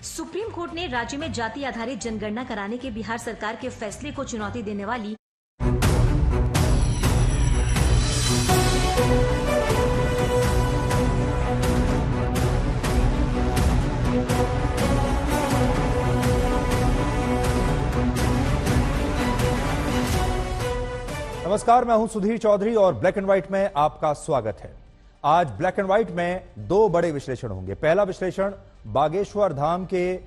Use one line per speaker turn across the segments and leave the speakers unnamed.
Supreme court ने राज्य में जाति आधारित जनगणना कराने के बिहार सरकार के फैसले को चुनौती देने वाली
नमस्कार, मैं हूं सुधीर चौधरी और ब्लैक एंड व्हाइट में आपका स्वागत है। आज ब्लैक एंड व्हाइट में दो बड़े विश्लेषण होंगे। पहला विश्लेषण बागेश्वर धाम के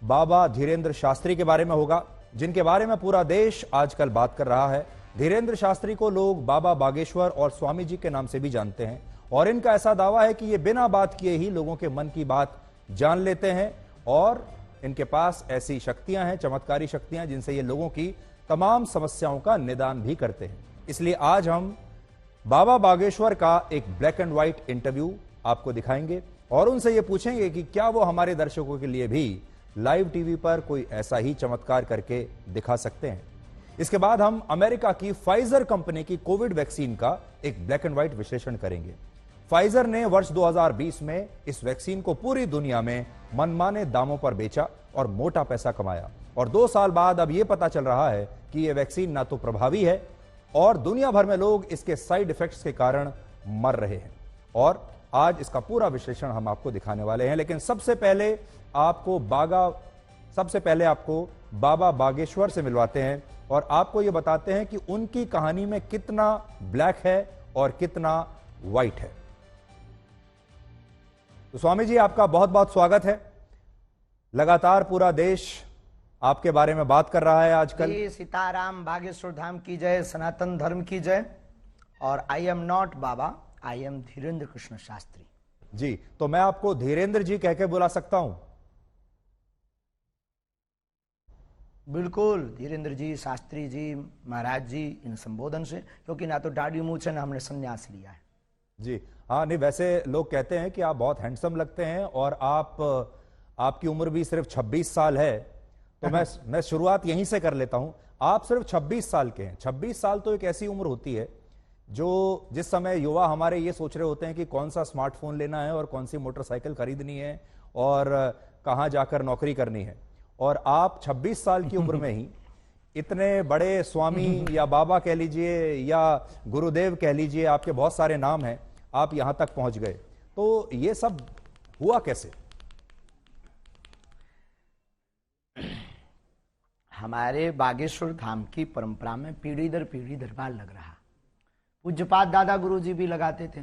बाबा धीरेंद्र शास्त्री के बारे में होगा, जिनके बारे में पूरा देश आजकल बात कर रहा है। धीरेंद्र शास्त्री को लोग बाबा बागेश्वर और स्वामी जी के नाम से भी जानते हैं और इनका ऐसा दावा है कि ये बिना बात किए ही लोगों के मन की बात जान लेते हैं और इनके पास ऐसी शक्तियां हैं, चमत्कारी शक्तियां, जिनसे ये लोगों की तमाम समस्याओं का निदान भी करते हैं। इसलिए आज हम बाबा बागेश्वर का एक ब्लैक एंड व्हाइट इंटरव्यू आपको दिखाएंगे और उनसे ये पूछेंगे कि क्या वो हमारे दर्शकों के लिए भी लाइव टीवी पर कोई ऐसा ही चमत्कार करके दिखा सकते हैं। इसके बाद हम अमेरिका की फाइजर कंपनी की कोविड वैक्सीन का एक ब्लैक एंड व्हाइट विश्लेषण करेंगे। फाइजर ने वर्ष 2020 में इस वैक्सीन को पूरी दुनिया में मनमाने दामों पर बेचा और मोटा पैसा कमाया और 2 साल बाद अब यह पता चल रहा है कि यह वैक्सीन ना तो प्रभावी है और दुनिया भर में लोग इसके साइड इफेक्ट्स के कारण मर रहे हैं। और आज इसका पूरा विश्लेषण हम आपको दिखाने वाले हैं। लेकिन सबसे पहले आपको बाबा बागेश्वर से मिलवाते हैं और आपको यह बताते हैं कि उनकी कहानी में कितना ब्लैक है और कितना व्हाइट है। तो स्वामी जी, आपका बहुत बहुत स्वागत है। लगातार पूरा देश आपके बारे में बात कर रहा है आजकल।
सीताराम, बागेश्वर धाम की जय, सनातन धर्म की जय। और I am not baba, I am Dhirendra Krishna Shastri
ji. तो मैं आपको धीरेंद्र जी कह के बुला सकता हूं?
बिल्कुल, धीरेंद्र जी, शास्त्री जी, महाराज जी, इन संबोधन से, क्योंकि ना तो दाढ़ी मूछ है ना हमने संन्यास लिया है
जी। हाँ, नहीं, वैसे लोग कहते हैं कि आप बहुत हैंडसम लगते हैं और आपकी उम्र भी सिर्फ 26 साल है। तो मैं शुरुआत यहीं से कर लेता हूं। आप सिर्फ 26 साल के हैं। 26 साल तो एक ऐसी उम्र होती है जिस समय युवा हमारे ये सोच रहे होते हैं कि कौन सा स्मार्टफोन लेना है और कौन सी मोटरसाइकिल खरीदनी है और कहां जाकर नौकरी करनी है। और आप 26 साल की उम्र में ही इतने बड़े स्वामी या बाबा कह लीजिए या गुरुदेव कह लीजिए, आपके बहुत सारे नाम हैं, आप यहां तक पहुंच गए। तो ये सब हुआ कैसे?
हमारे बागेश्वर धाम की परंपरा में पीढ़ी दर पीढ़ी दरबार लग रहा। पूज्यपाद दादा गुरुजी भी लगाते थे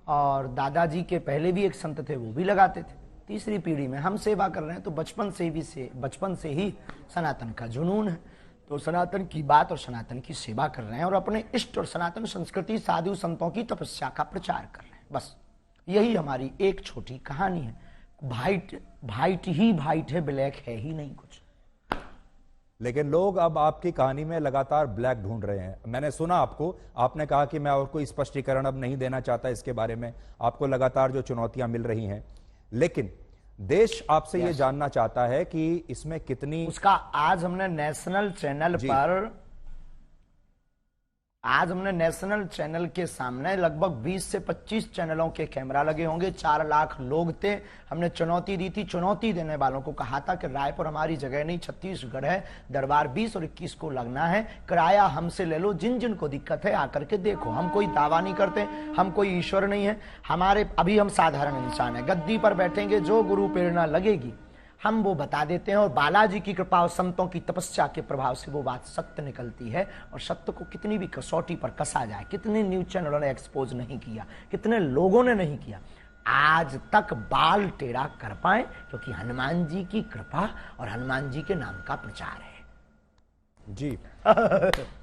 और दादाजी के पहले भी एक संत थे, वो भी लगाते थे। तीसरी पीढ़ी में हम सेवा कर रहे हैं। तो बचपन से ही सनातन का जुनून है। तो सनातन की बात और सनातन की सेवा कर रहे हैं और अपने इष्ट और सनातन संस्कृति, साधु संतों की तपस्या का प्रचार कर रहे हैं। बस यही हमारी एक छोटी कहानी है। भाइट ही भाइट है, ब्लैक है ही नहीं कुछ।
लेकिन लोग अब आपकी कहानी में लगातार ब्लैक ढूंढ रहे हैं। मैंने सुना आपने कहा कि मैं और कोई स्पष्टीकरण अब नहीं देना चाहता इसके बारे में। आपको लगातार जो चुनौतियां मिल रही हैं, लेकिन देश आपसे ये जानना चाहता है कि इसमें कितनी
उसका आज हमने नेशनल चैनल के सामने लगभग 20 से 25 चैनलों के कैमरा लगे होंगे। 4 लाख लोग थे। हमने चुनौती दी थी। चुनौती देने वालों को कहा था कि रायपुर हमारी जगह नहीं, छत्तीसगढ़ है, दरबार 20 और 21 को लगना है, किराया हमसे ले लो, जिन जिन को दिक्कत है आकर के देखो। हम कोई दावा नहीं करते, हम कोई ईश्वर नहीं है। अभी हम साधारण इंसान है। गद्दी पर बैठेंगे, जो गुरु प्रेरणा लगेगी हम वो बता देते हैं और बालाजी की कृपा और संतों की तपस्या के प्रभाव से वो बात सत्य निकलती है। और सत्य को कितनी भी कसौटी पर कसा जाए, कितने न्यूज चैनलों ने एक्सपोज नहीं किया, कितने लोगों ने नहीं किया, आज तक बाल टेढ़ा कर पाए, क्योंकि हनुमान जी की कृपा और हनुमान जी के नाम का प्रचार है
जी।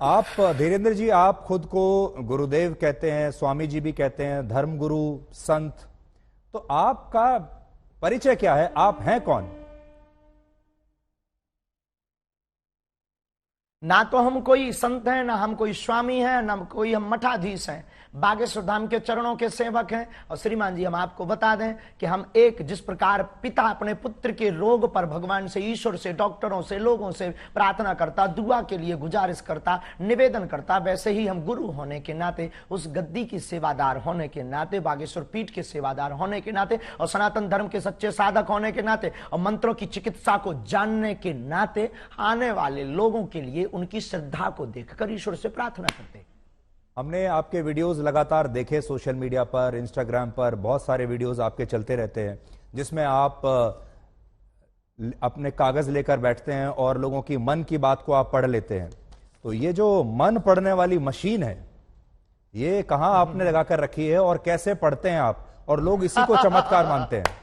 आप धीरेंद्र जी, आप खुद को गुरुदेव कहते हैं, स्वामी जी भी कहते हैं, धर्मगुरु, संत। तो आपका परिचय क्या है? आप हैं कौन?
ना तो हम कोई संत हैं, ना हम कोई स्वामी हैं, ना कोई हम मठाधीश हैं। बागेश्वर धाम के चरणों के सेवक हैं। और श्रीमान जी, हम आपको बता दें कि हम एक जिस प्रकार पिता अपने पुत्र के रोग पर भगवान से, ईश्वर से, डॉक्टरों से, लोगों से प्रार्थना करता, दुआ के लिए गुजारिश करता, निवेदन करता, वैसे ही हम गुरु होने के नाते, उस गद्दी की सेवादार होने के नाते, बागेश्वर पीठ के सेवादार होने के नाते और सनातन धर्म के सच्चे साधक होने के नाते और मंत्रों की चिकित्सा को जानने के नाते आने वाले लोगों के लिए उनकी श्रद्धा को देखकर ईश्वर से प्रार्थना करते।
हमने आपके वीडियोस लगातार देखे, सोशल मीडिया पर, इंस्टाग्राम पर बहुत सारे वीडियोस आपके चलते रहते हैं जिसमें आप अपने कागज लेकर बैठते हैं और लोगों की मन की बात को आप पढ़ लेते हैं। तो ये जो मन पढ़ने वाली मशीन है, ये कहां आपने लगाकर रखी है और कैसे पढ़ते हैं आप, और लोग इसी को चमत्कार मानते हैं?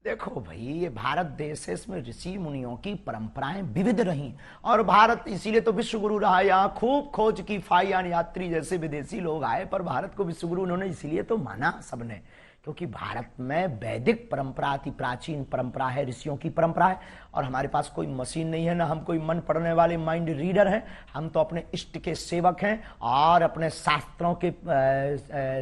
देखो भाई, ये भारत देश है, इसमें ऋषि मुनियों की परंपराएं विविध रही और भारत इसीलिए तो विश्व गुरु रहा। यहाँ खूब खोज की फाइयान यात्री जैसे विदेशी लोग आए, पर भारत को विश्व गुरु उन्होंने इसीलिए तो माना सबने, क्योंकि भारत में वैदिक परंपरा, अति प्राचीन परंपरा है, ऋषियों की परंपरा है। और हमारे पास कोई मशीन नहीं है, ना हम कोई मन पढ़ने वाले माइंड रीडर हैं। हम तो अपने इष्ट के सेवक हैं और अपने शास्त्रों के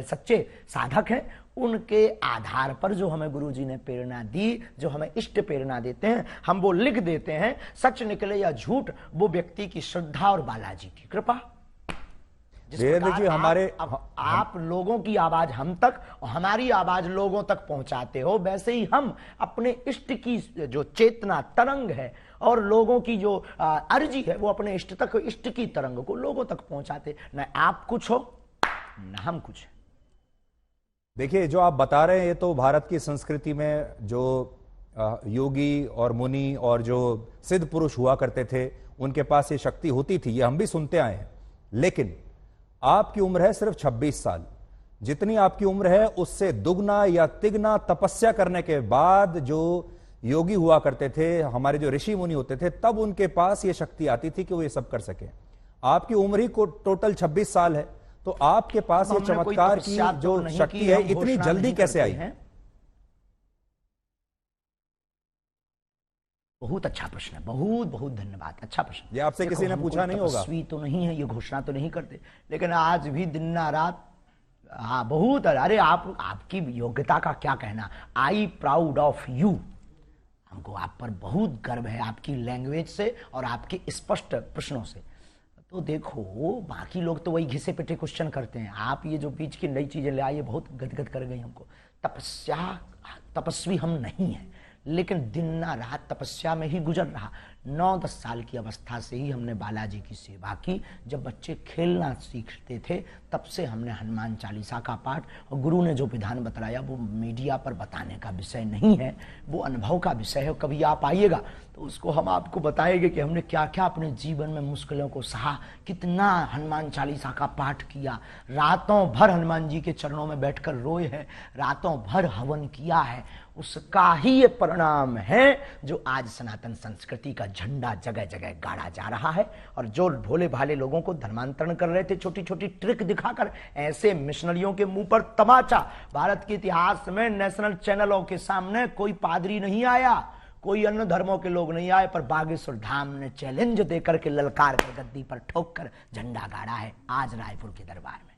सच्चे साधक हैं। उनके आधार पर जो हमें गुरुजी ने प्रेरणा दी, जो हमें इष्ट प्रेरणा देते हैं, हम वो लिख देते हैं। सच निकले या झूठ, वो व्यक्ति की श्रद्धा और बालाजी की कृपा।
जी, हमारे
आप लोगों की आवाज हम तक और हमारी आवाज लोगों तक पहुंचाते हो, वैसे ही हम अपने इष्ट की जो चेतना तरंग है और लोगों की जो अर्जी है, वो अपने इष्ट तक, इष्ट की तरंग को लोगों तक पहुंचाते। न आप कुछ हो न हम कुछ।
देखिए, जो आप बता रहे हैं, ये तो भारत की संस्कृति में जो योगी और मुनि और जो सिद्ध पुरुष हुआ करते थे, उनके पास ये शक्ति होती थी, ये हम भी सुनते आए हैं। लेकिन आपकी उम्र है सिर्फ 26 साल। जितनी आपकी उम्र है उससे दुगना या तिगना तपस्या करने के बाद जो योगी हुआ करते थे, हमारे जो ऋषि मुनि होते थे, तब उनके पास ये शक्ति आती थी कि वो ये सब कर सके। आपकी उम्र ही को टोटल 26 साल है, तो आपके पास ये चमत्कार की जो शक्ति है इतनी जल्दी कैसे आई है?
बहुत अच्छा प्रश्न है, बहुत बहुत धन्यवाद, अच्छा प्रश्न।
ये आपसे किसी ने पूछा नहीं होगा?
तपस्वी तो नहीं है, ये घोषणा तो नहीं करते, लेकिन आज भी दिन ना रात, हाँ बहुत। अरे आपकी योग्यता का क्या कहना, आई प्राउड ऑफ यू। हमको आप पर बहुत गर्व है, आपकी लैंग्वेज से और आपके स्पष्ट प्रश्नों से। तो देखो, बाकी लोग तो वही घिसे पिटे क्वेश्चन करते हैं, आप ये जो बीच की नई चीजें ले आए, बहुत गदगद कर गई हमको। तपस्वी हम नहीं हैं, लेकिन दिन ना रात तपस्या में ही गुजर रहा। 9-10 साल की अवस्था से ही हमने बालाजी की सेवा की। जब बच्चे खेलना सीखते थे, तब से हमने हनुमान चालीसा का पाठ, और गुरु ने जो विधान बताया वो मीडिया पर बताने का विषय नहीं है, वो अनुभव का विषय है। कभी आप आइएगा तो उसको हम आपको बताएंगे कि हमने क्या क्या अपने जीवन में मुश्किलों को सहा, कितना हनुमान चालीसा का पाठ किया, रातों भर हनुमान जी के चरणों में बैठकर रोए हैं, रातों भर हवन किया है। उसका ही ये परिणाम है जो आज सनातन संस्कृति का झंडा जगह जगह गाड़ा जा रहा है। और जो भोले भाले लोगों को धर्मांतरण कर रहे थे, छोटी छोटी ट्रिक दिखाकर, ऐसे मिशनरियों के मुंह पर तमाचा। भारत के इतिहास में नेशनल चैनलों के सामने कोई पादरी नहीं आया, कोई अन्य धर्मों के लोग नहीं आए, पर बागेश्वर धाम ने चैलेंज देकर के, ललकार कर, गद्दी पर ठोक कर झंडा गाड़ा है आज रायपुर के दरबार में।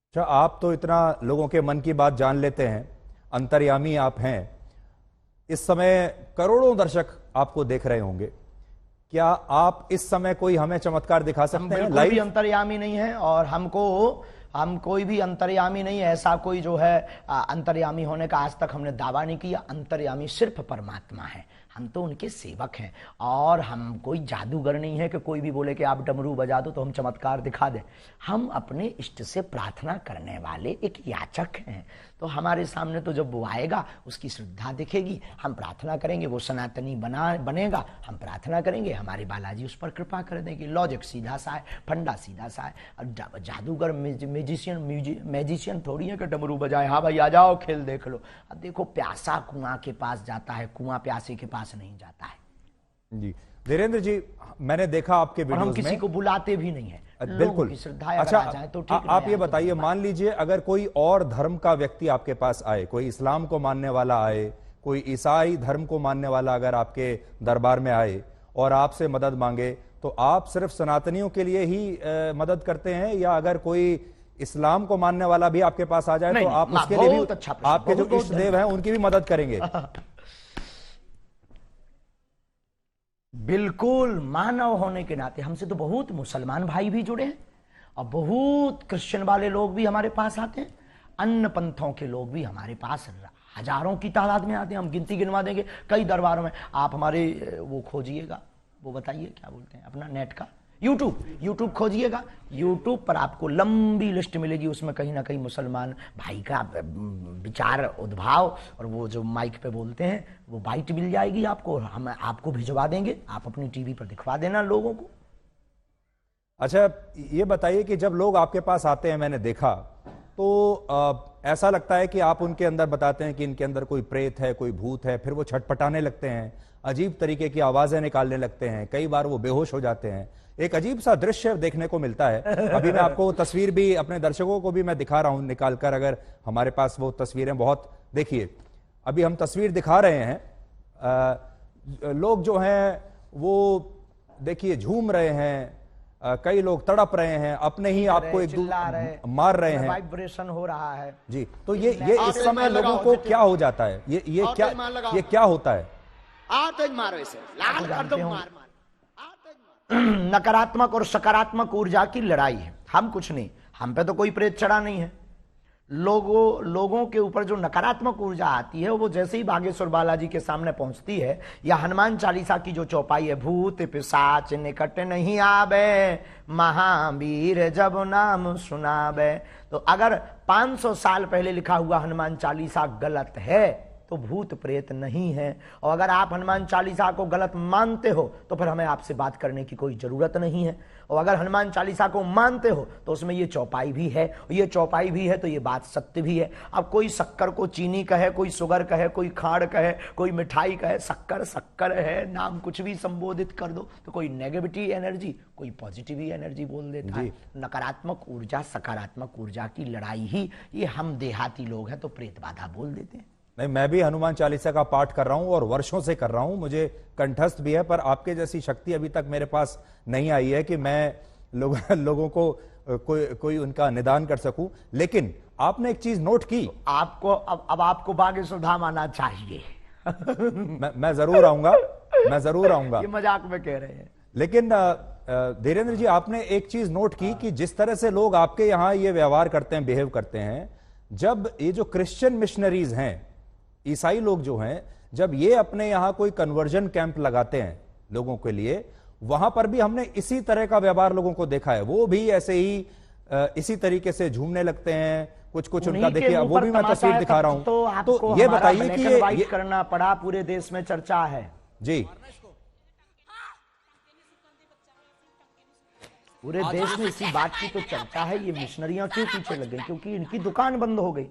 अच्छा, आप तो इतना लोगों के मन की बात जान लेते हैं, अंतर्यामी आप हैं। इस समय करोड़ों दर्शक आपको देख रहे होंगे, क्या आप इस समय कोई हमें चमत्कार दिखा सकते हैं?
लाइव भी अंतर्यामी नहीं है और हम कोई भी अंतर्यामी नहीं है, ऐसा कोई जो है अंतर्यामी होने का आज तक हमने दावा नहीं किया। अंतर्यामी सिर्फ परमात्मा है, हम तो उनके सेवक हैं। और हम कोई जादूगर नहीं है कि कोई भी बोले कि आप डमरू बजा दो तो हम चमत्कार दिखा दें। हम अपने इष्ट से प्रार्थना करने वाले एक याचक हैं। तो हमारे सामने तो जब वो आएगा, उसकी श्रद्धा दिखेगी, हम प्रार्थना करेंगे, वो सनातनी बनेगा, हम प्रार्थना करेंगे, हमारे बालाजी उस पर कृपा कर देंगे। लॉजिक सीधा सा है, फंडा सीधा सा है। और जादूगर मैजिशियन थोड़ी है कि डमरू बजाए, हाँ भाई आ जाओ खेल देख लो। अब देखो, प्यासा कुआं के पास जाता है, कुआं प्यासे के पास नहीं जाता है।
जी धीरेन्द्र जी, मैंने देखा आपके वीडियोस में,
हम किसी को बुलाते भी नहीं है,
बिल्कुल। अच्छा,
तो
आप ये बताइए, मान लीजिए अगर कोई और धर्म का व्यक्ति आपके पास आए, कोई इस्लाम को मानने वाला आए, कोई ईसाई धर्म को मानने वाला अगर आपके दरबार में आए और आपसे मदद मांगे, तो आप सिर्फ सनातनियों के लिए ही मदद करते हैं, या अगर कोई इस्लाम को मानने वाला भी आपके पास आ जाए तो आप उसके लिए भी आपके जो इष्ट देव हैं उनकी भी मदद करेंगे?
बिल्कुल, मानव होने के नाते हमसे तो बहुत मुसलमान भाई भी जुड़े हैं और बहुत क्रिश्चियन वाले लोग भी हमारे पास आते हैं, अन्य पंथों के लोग भी हमारे पास हजारों की तादाद में आते हैं, हम गिनती गिनवा देंगे कई दरबारों में। आप हमारे वो खोजिएगा, वो बताइए क्या बोलते हैं अपना नेट का, यूट्यूब खोजिएगा, यूट्यूब पर आपको लंबी लिस्ट मिलेगी, उसमें कहीं ना कहीं मुसलमान भाई का विचार उद्भाव और वो जो माइक पे बोलते हैं वो बाइट मिल जाएगी आपको, हम आपको भिजवा देंगे, आप अपनी टीवी पर दिखवा देना लोगों को।
अच्छा, ये बताइए कि जब लोग आपके पास आते हैं, मैंने देखा तो ऐसा लगता है कि आप उनके अंदर बताते हैं कि इनके अंदर कोई प्रेत है, कोई भूत है, फिर वो छटपटाने लगते हैं, अजीब तरीके की आवाजें निकालने लगते हैं, कई बार वो बेहोश हो जाते हैं, एक अजीब सा दृश्य देखने को मिलता है। अभी मैं आपको वो तस्वीर भी अपने दर्शकों को भी मैं दिखा रहा हूं निकालकर, अगर हमारे पास वो तस्वीरें, बहुत देखिए अभी हम तस्वीर दिखा रहे हैं, लोग जो हैं वो देखिए झूम रहे हैं, कई लोग तड़प रहे हैं, अपने ही आपको एक मार रहे हैं,
वाइब्रेशन हो रहा है
जी। तो ये इस समय लोगों को क्या हो जाता है, ये क्या होता है?
नकारात्मक और सकारात्मक ऊर्जा की लड़ाई है, हम कुछ नहीं, हम पे तो कोई प्रेत चढ़ा नहीं है। लोगों के ऊपर जो नकारात्मक ऊर्जा आती है वो जैसे ही बागेश्वर बालाजी के सामने पहुंचती है, या हनुमान चालीसा की जो चौपाई है, भूत पिशाच निकट नहीं आवे, महावीर जब नाम सुनावे, तो अगर 500 साल पहले लिखा हुआ हनुमान चालीसा गलत है तो भूत प्रेत नहीं है, और अगर आप हनुमान चालीसा को गलत मानते हो तो फिर हमें आपसे बात करने की कोई जरूरत नहीं है, और अगर हनुमान चालीसा को मानते हो तो उसमें ये चौपाई भी है, ये चौपाई भी है तो ये बात सत्य भी है। अब कोई शक्कर को चीनी कहे, कोई शुगर कहे, कोई खाड़ कहे, कोई मिठाई कहे, शक्कर है, नाम कुछ भी संबोधित कर दो, तो कोई नेगेटिव एनर्जी, कोई पॉजिटिव एनर्जी बोल देता है। नकारात्मक ऊर्जा सकारात्मक ऊर्जा की लड़ाई ही ये हम देहाती लोग हैं तो प्रेत बाधा बोल देते हैं।
नहीं, मैं भी हनुमान चालीसा का पाठ कर रहा हूं और वर्षों से कर रहा हूं, मुझे कंठस्थ भी है, पर आपके जैसी शक्ति अभी तक मेरे पास नहीं आई है कि मैं लोगों को कोई उनका निदान कर सकूं। लेकिन आपने एक चीज नोट की,
आपको अब आपको बागेश्वर धाम आना चाहिए।
मैं जरूर आऊंगा,
ये मजाक में कह रहे हैं।
लेकिन धीरेन्द्र जी, आपने एक चीज नोट की कि जिस तरह से लोग आपके यहां ये व्यवहार करते हैं, बिहेव करते हैं, जब ये जो क्रिश्चियन मिशनरीज हैं, ईसाई लोग जो हैं, जब ये अपने यहां कोई कन्वर्जन कैंप लगाते हैं लोगों के लिए, वहां पर भी हमने इसी तरह का व्यवहार लोगों को देखा है, वो भी ऐसे ही इसी तरीके से झूमने लगते हैं, कुछ उनका देखिए, वो भी मैं तस्वीर दिखा रहा हूं। तो ये बताइए कि ये
करना पड़ा, पूरे देश में चर्चा है
जी,
पूरे देश में इसी बात की तो चर्चा है, ये मिशनरियां क्यों पीछे लग गई, क्योंकि इनकी दुकान बंद हो गई।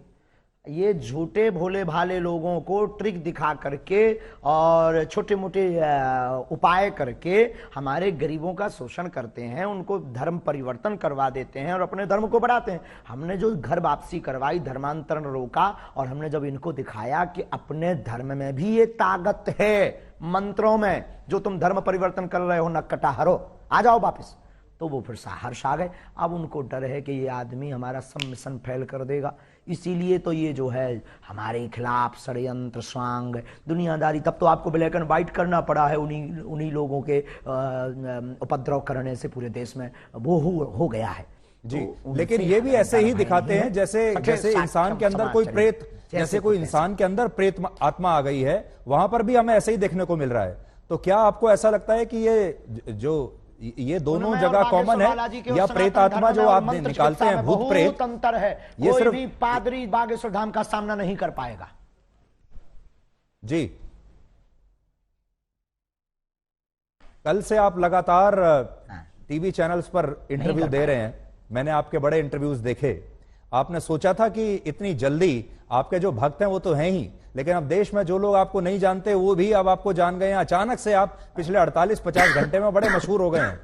ये झूठे भोले भाले लोगों को ट्रिक दिखा करके और छोटे मोटे उपाय करके हमारे गरीबों का शोषण करते हैं, उनको धर्म परिवर्तन करवा देते हैं और अपने धर्म को बढ़ाते हैं। हमने जो घर वापसी करवाई, धर्मांतरण रोका, और हमने जब इनको दिखाया कि अपने धर्म में भी ये ताकत है, मंत्रों में जो तुम धर्म परिवर्तन कर रहे हो, नक्कटा आ जाओ वापस, तो वो फिर हर्ष आ गए। अब उनको डर है कि ये आदमी हमारा सब मिशन फेल कर देगा, इसीलिए तो ये जो है हमारे खिलाफ षड्यंत्र स्वांग दुनियादारी। तब तो आपको ब्लैक एंड व्हाइट करना पड़ा है, उन्हीं लोगों के उपद्रव करने से पूरे देश में वो हो गया है
जी। तो लेकिन ये भी ऐसे ही दिखाते हैं जैसे इंसान के अंदर कोई प्रेत, जैसे कोई इंसान के अंदर प्रेत आत्मा आ गई है, वहां पर भी हमें ऐसे ही देखने को मिल रहा है। तो क्या आपको ऐसा लगता है कि ये दोनों जगह कॉमन है, या प्रेत आत्मा जो आप निकालते हैं, भूत प्रेत,
अंतर है? ये सिर्फ भी पादरी बागेश्वर धाम का सामना नहीं कर पाएगा
जी। कल से आप लगातार टीवी चैनल्स पर इंटरव्यू दे रहे हैं, मैंने आपके बड़े इंटरव्यूज देखे। आपने सोचा था कि इतनी जल्दी, आपके जो भक्त हैं वो तो हैं ही, लेकिन अब देश में जो लोग आपको नहीं जानते वो भी अब आपको जान गए हैं। अचानक से आप पिछले 48-50 घंटे में बड़े मशहूर हो गए हैं।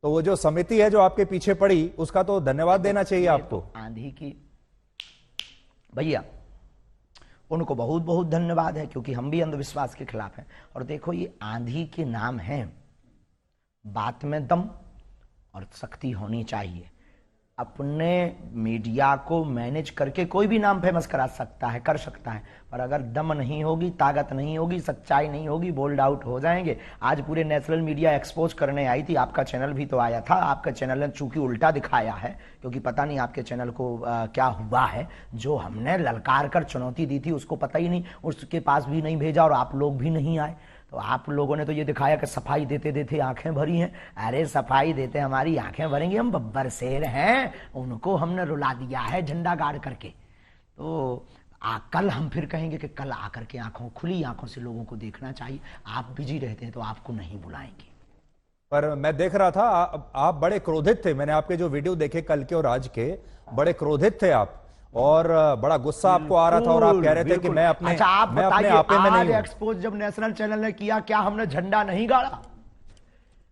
तो वो जो समिति है जो आपके पीछे पड़ी, उसका तो धन्यवाद देना चाहिए आपको।
आंधी की भैया, उनको बहुत बहुत धन्यवाद है, क्योंकि हम भी अंधविश्वास के खिलाफ हैं। और देखो, ये आंधी के नाम हैं, बात में दम और शक्ति होनी चाहिए। अपने मीडिया को मैनेज करके कोई भी नाम फेमस करा सकता है, कर सकता है, पर अगर दम नहीं होगी, ताकत नहीं होगी, सच्चाई नहीं होगी, बोल्ड आउट हो जाएंगे। आज पूरे नेशनल मीडिया एक्सपोज करने आई थी, आपका चैनल भी तो आया था। आपका चैनल ने चूंकि उल्टा दिखाया है, क्योंकि पता नहीं आपके चैनल को क्या हुआ है। जो हमने ललकार कर चुनौती दी थी उसको पता ही नहीं, उसके पास भी नहीं भेजा और आप लोग भी नहीं आए। तो आप लोगों ने तो ये दिखाया कि सफाई देते देते आंखें भरी हैं। अरे सफाई देते हमारी आंखें भरेंगी, हम बब्बर शेर हैं, उनको हमने रुला दिया है झंडा गाड़ करके। तो कल हम फिर कहेंगे कि कल आकर के आंखों खुली आंखों से लोगों को देखना चाहिए। आप बिजी रहते हैं तो आपको नहीं बुलाएंगे।
पर मैं देख रहा था आप बड़े क्रोधित थे। मैंने आपके जो वीडियो देखे कल के और आज के, बड़े क्रोधित थे आप और बड़ा गुस्सा आपको आ रहा था और आप कह रहे थे कि मैं अपने
आप
मैं अपने
बताइए,
आपे में
आज
नहीं हूं।
एक्सपोज जब नेशनल चैनल ने किया, क्या हमने झंडा नहीं गाड़ा?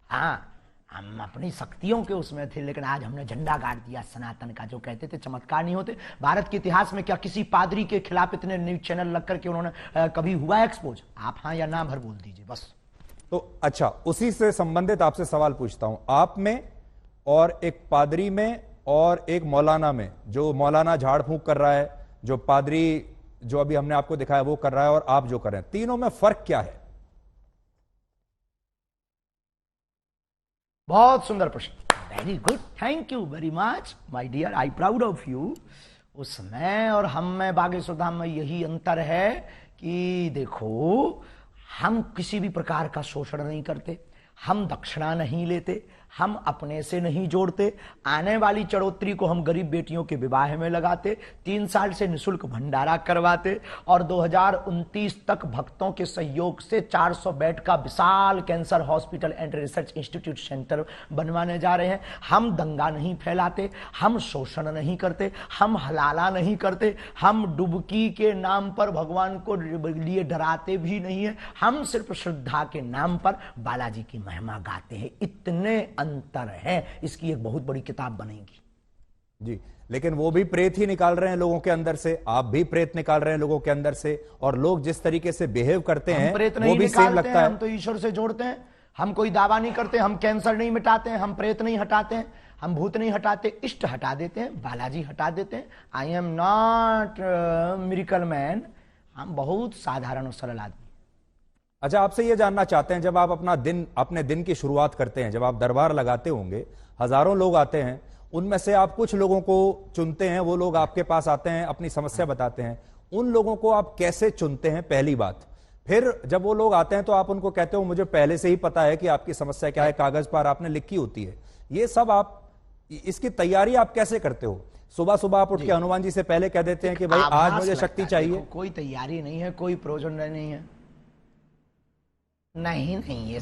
हाँ, हम अपनी शक्तियों के उसमें थे, लेकिन आज हमने झंडा गाड़ दिया सनातन का। जो कहते थे चमत्कार नहीं होते, भारत के इतिहास में क्या किसी पादरी के खिलाफ इतने न्यूज चैनल लग करके उन्होंने कभी हुआ एक्सपोज? आप हाँ या ना भर बोल दीजिए बस।
तो अच्छा, उसी से संबंधित आपसे सवाल पूछता हूं। आप में और एक पादरी में और एक मौलाना में, जो मौलाना झाड़ फूंक कर रहा है, जो पादरी जो अभी हमने आपको दिखाया वो कर रहा है, और आप जो कर रहे हैं, तीनों में फर्क क्या है?
बहुत सुंदर प्रश्न, very good, thank you very much my dear, I proud of you. उसमें और हम में बागेश्वर धाम में यही अंतर है कि देखो, हम किसी भी प्रकार का शोषण नहीं करते, हम दक्षिणा नहीं लेते, हम अपने से नहीं जोड़ते। आने वाली चढ़ोतरी को हम गरीब बेटियों के विवाह में लगाते, 3 साल से निःशुल्क भंडारा करवाते और 2029 तक भक्तों के सहयोग से 400 बेड का विशाल cancer hospital and research institute centre बनवाने जा रहे हैं। हम दंगा नहीं फैलाते, हम शोषण नहीं करते, हम हलाला नहीं करते, हम डुबकी के नाम पर भगवान को लिए डराते भी नहीं है। हम सिर्फ श्रद्धा के नाम पर बालाजी की महिमा गाते हैं। इतने अंतर है, इसकी एक बहुत बड़ी किताब बनेगी
जी। लेकिन वो भी प्रेत ही निकाल रहे हैं लोगों के अंदर से, आप भी प्रेत निकाल रहे हैं लोगों के अंदर से, और लोग जिस तरीके से बिहेव करते हैं वो भी सेम लगता है।
हम तो ईश्वर से जोड़ते हैं, हम कोई दावा नहीं करते, हम कैंसर नहीं मिटाते हैं, हम प्रेत नहीं हटाते हैं, हम भूत नहीं हटाते, इष्ट हटा देते हैं, बालाजी हटा देते हैं। आई एम नॉट मिरेकल मैन, हम बहुत साधारण और सरल आदमी।
अच्छा, आपसे यह जानना चाहते हैं, जब आप अपने दिन की शुरुआत करते हैं, जब आप दरबार लगाते होंगे, हजारों लोग आते हैं, उनमें से आप कुछ लोगों को चुनते हैं, वो लोग आपके पास आते हैं, अपनी समस्या बताते हैं। उन लोगों को आप कैसे चुनते हैं, पहली बात? फिर जब वो लोग आते हैं तो आप उनको कहते हो मुझे पहले से ही पता है कि आपकी समस्या क्या है, कागज पर आपने लिखी होती है। ये सब आप, इसकी तैयारी आप कैसे करते हो? सुबह सुबह आप उठ के हनुमान जी से पहले कह देते हैं कि भाई आज मुझे शक्ति चाहिए?
कोई तैयारी नहीं है, कोई प्रयोजन नहीं है। नहीं, ये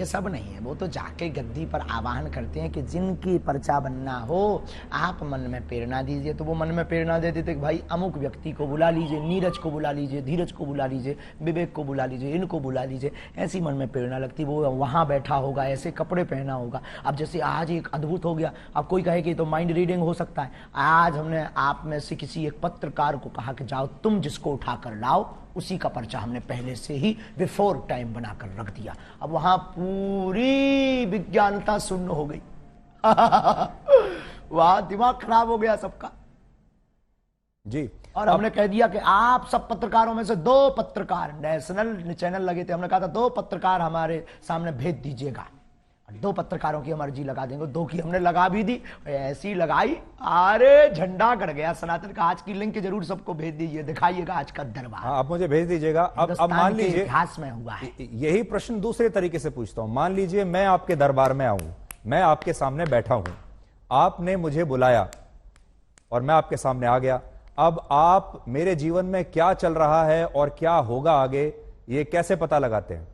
सब नहीं है। वो तो जाके गद्दी पर आवाहन करते हैं कि जिनकी पर्चा बनना हो आप मन में प्रेरणा दीजिए। तो वो मन में प्रेरणा दे देते कि भाई अमुक व्यक्ति को बुला लीजिए, नीरज को बुला लीजिए, धीरज को बुला लीजिए, विवेक को बुला लीजिए, इनको बुला लीजिए। ऐसी मन में प्रेरणा लगती, वो वहां बैठा होगा, ऐसे कपड़े पहना होगा। अब जैसे आज एक अद्भुत हो गया, अब कोई कहे कि तो माइंड रीडिंग हो सकता है। आज हमने आप में से किसी एक पत्रकार को कहा कि जाओ तुम जिसको उठा कर लाओ, उसी का पर्चा हमने पहले से ही बिफोर टाइम बनाकर रख दिया। अब वहां पूरी विज्ञानता शून्य हो गई। वहां दिमाग खराब हो गया सबका
जी।
और हमने कह दिया कि आप सब पत्रकारों में से 2 पत्रकार, नेशनल चैनल लगे थे, हमने कहा था 2 पत्रकार हमारे सामने भेज दीजिएगा। 2 पत्रकारों की हम अर्जी लगा देंगे, 2 की हमने लगा भी दी, ऐसी लगाई, अरे झंडा गड़ गया सनातन का। आज की लिंक जरूर सबको भेज दीजिए, दिखाइएगा आज का दरबार।
हाँ, आप मुझे भेज दीजिएगा। अब मान लीजिए
इतिहास में हुआ है।
यही प्रश्न दूसरे तरीके से पूछता हूं। मान लीजिए मैं आपके दरबार में आऊं, मैं आपके सामने बैठा हूं, आपने मुझे बुलाया और मैं आपके सामने आ गया। अब आप मेरे जीवन में क्या चल रहा है और क्या होगा आगे, ये कैसे पता लगाते हैं?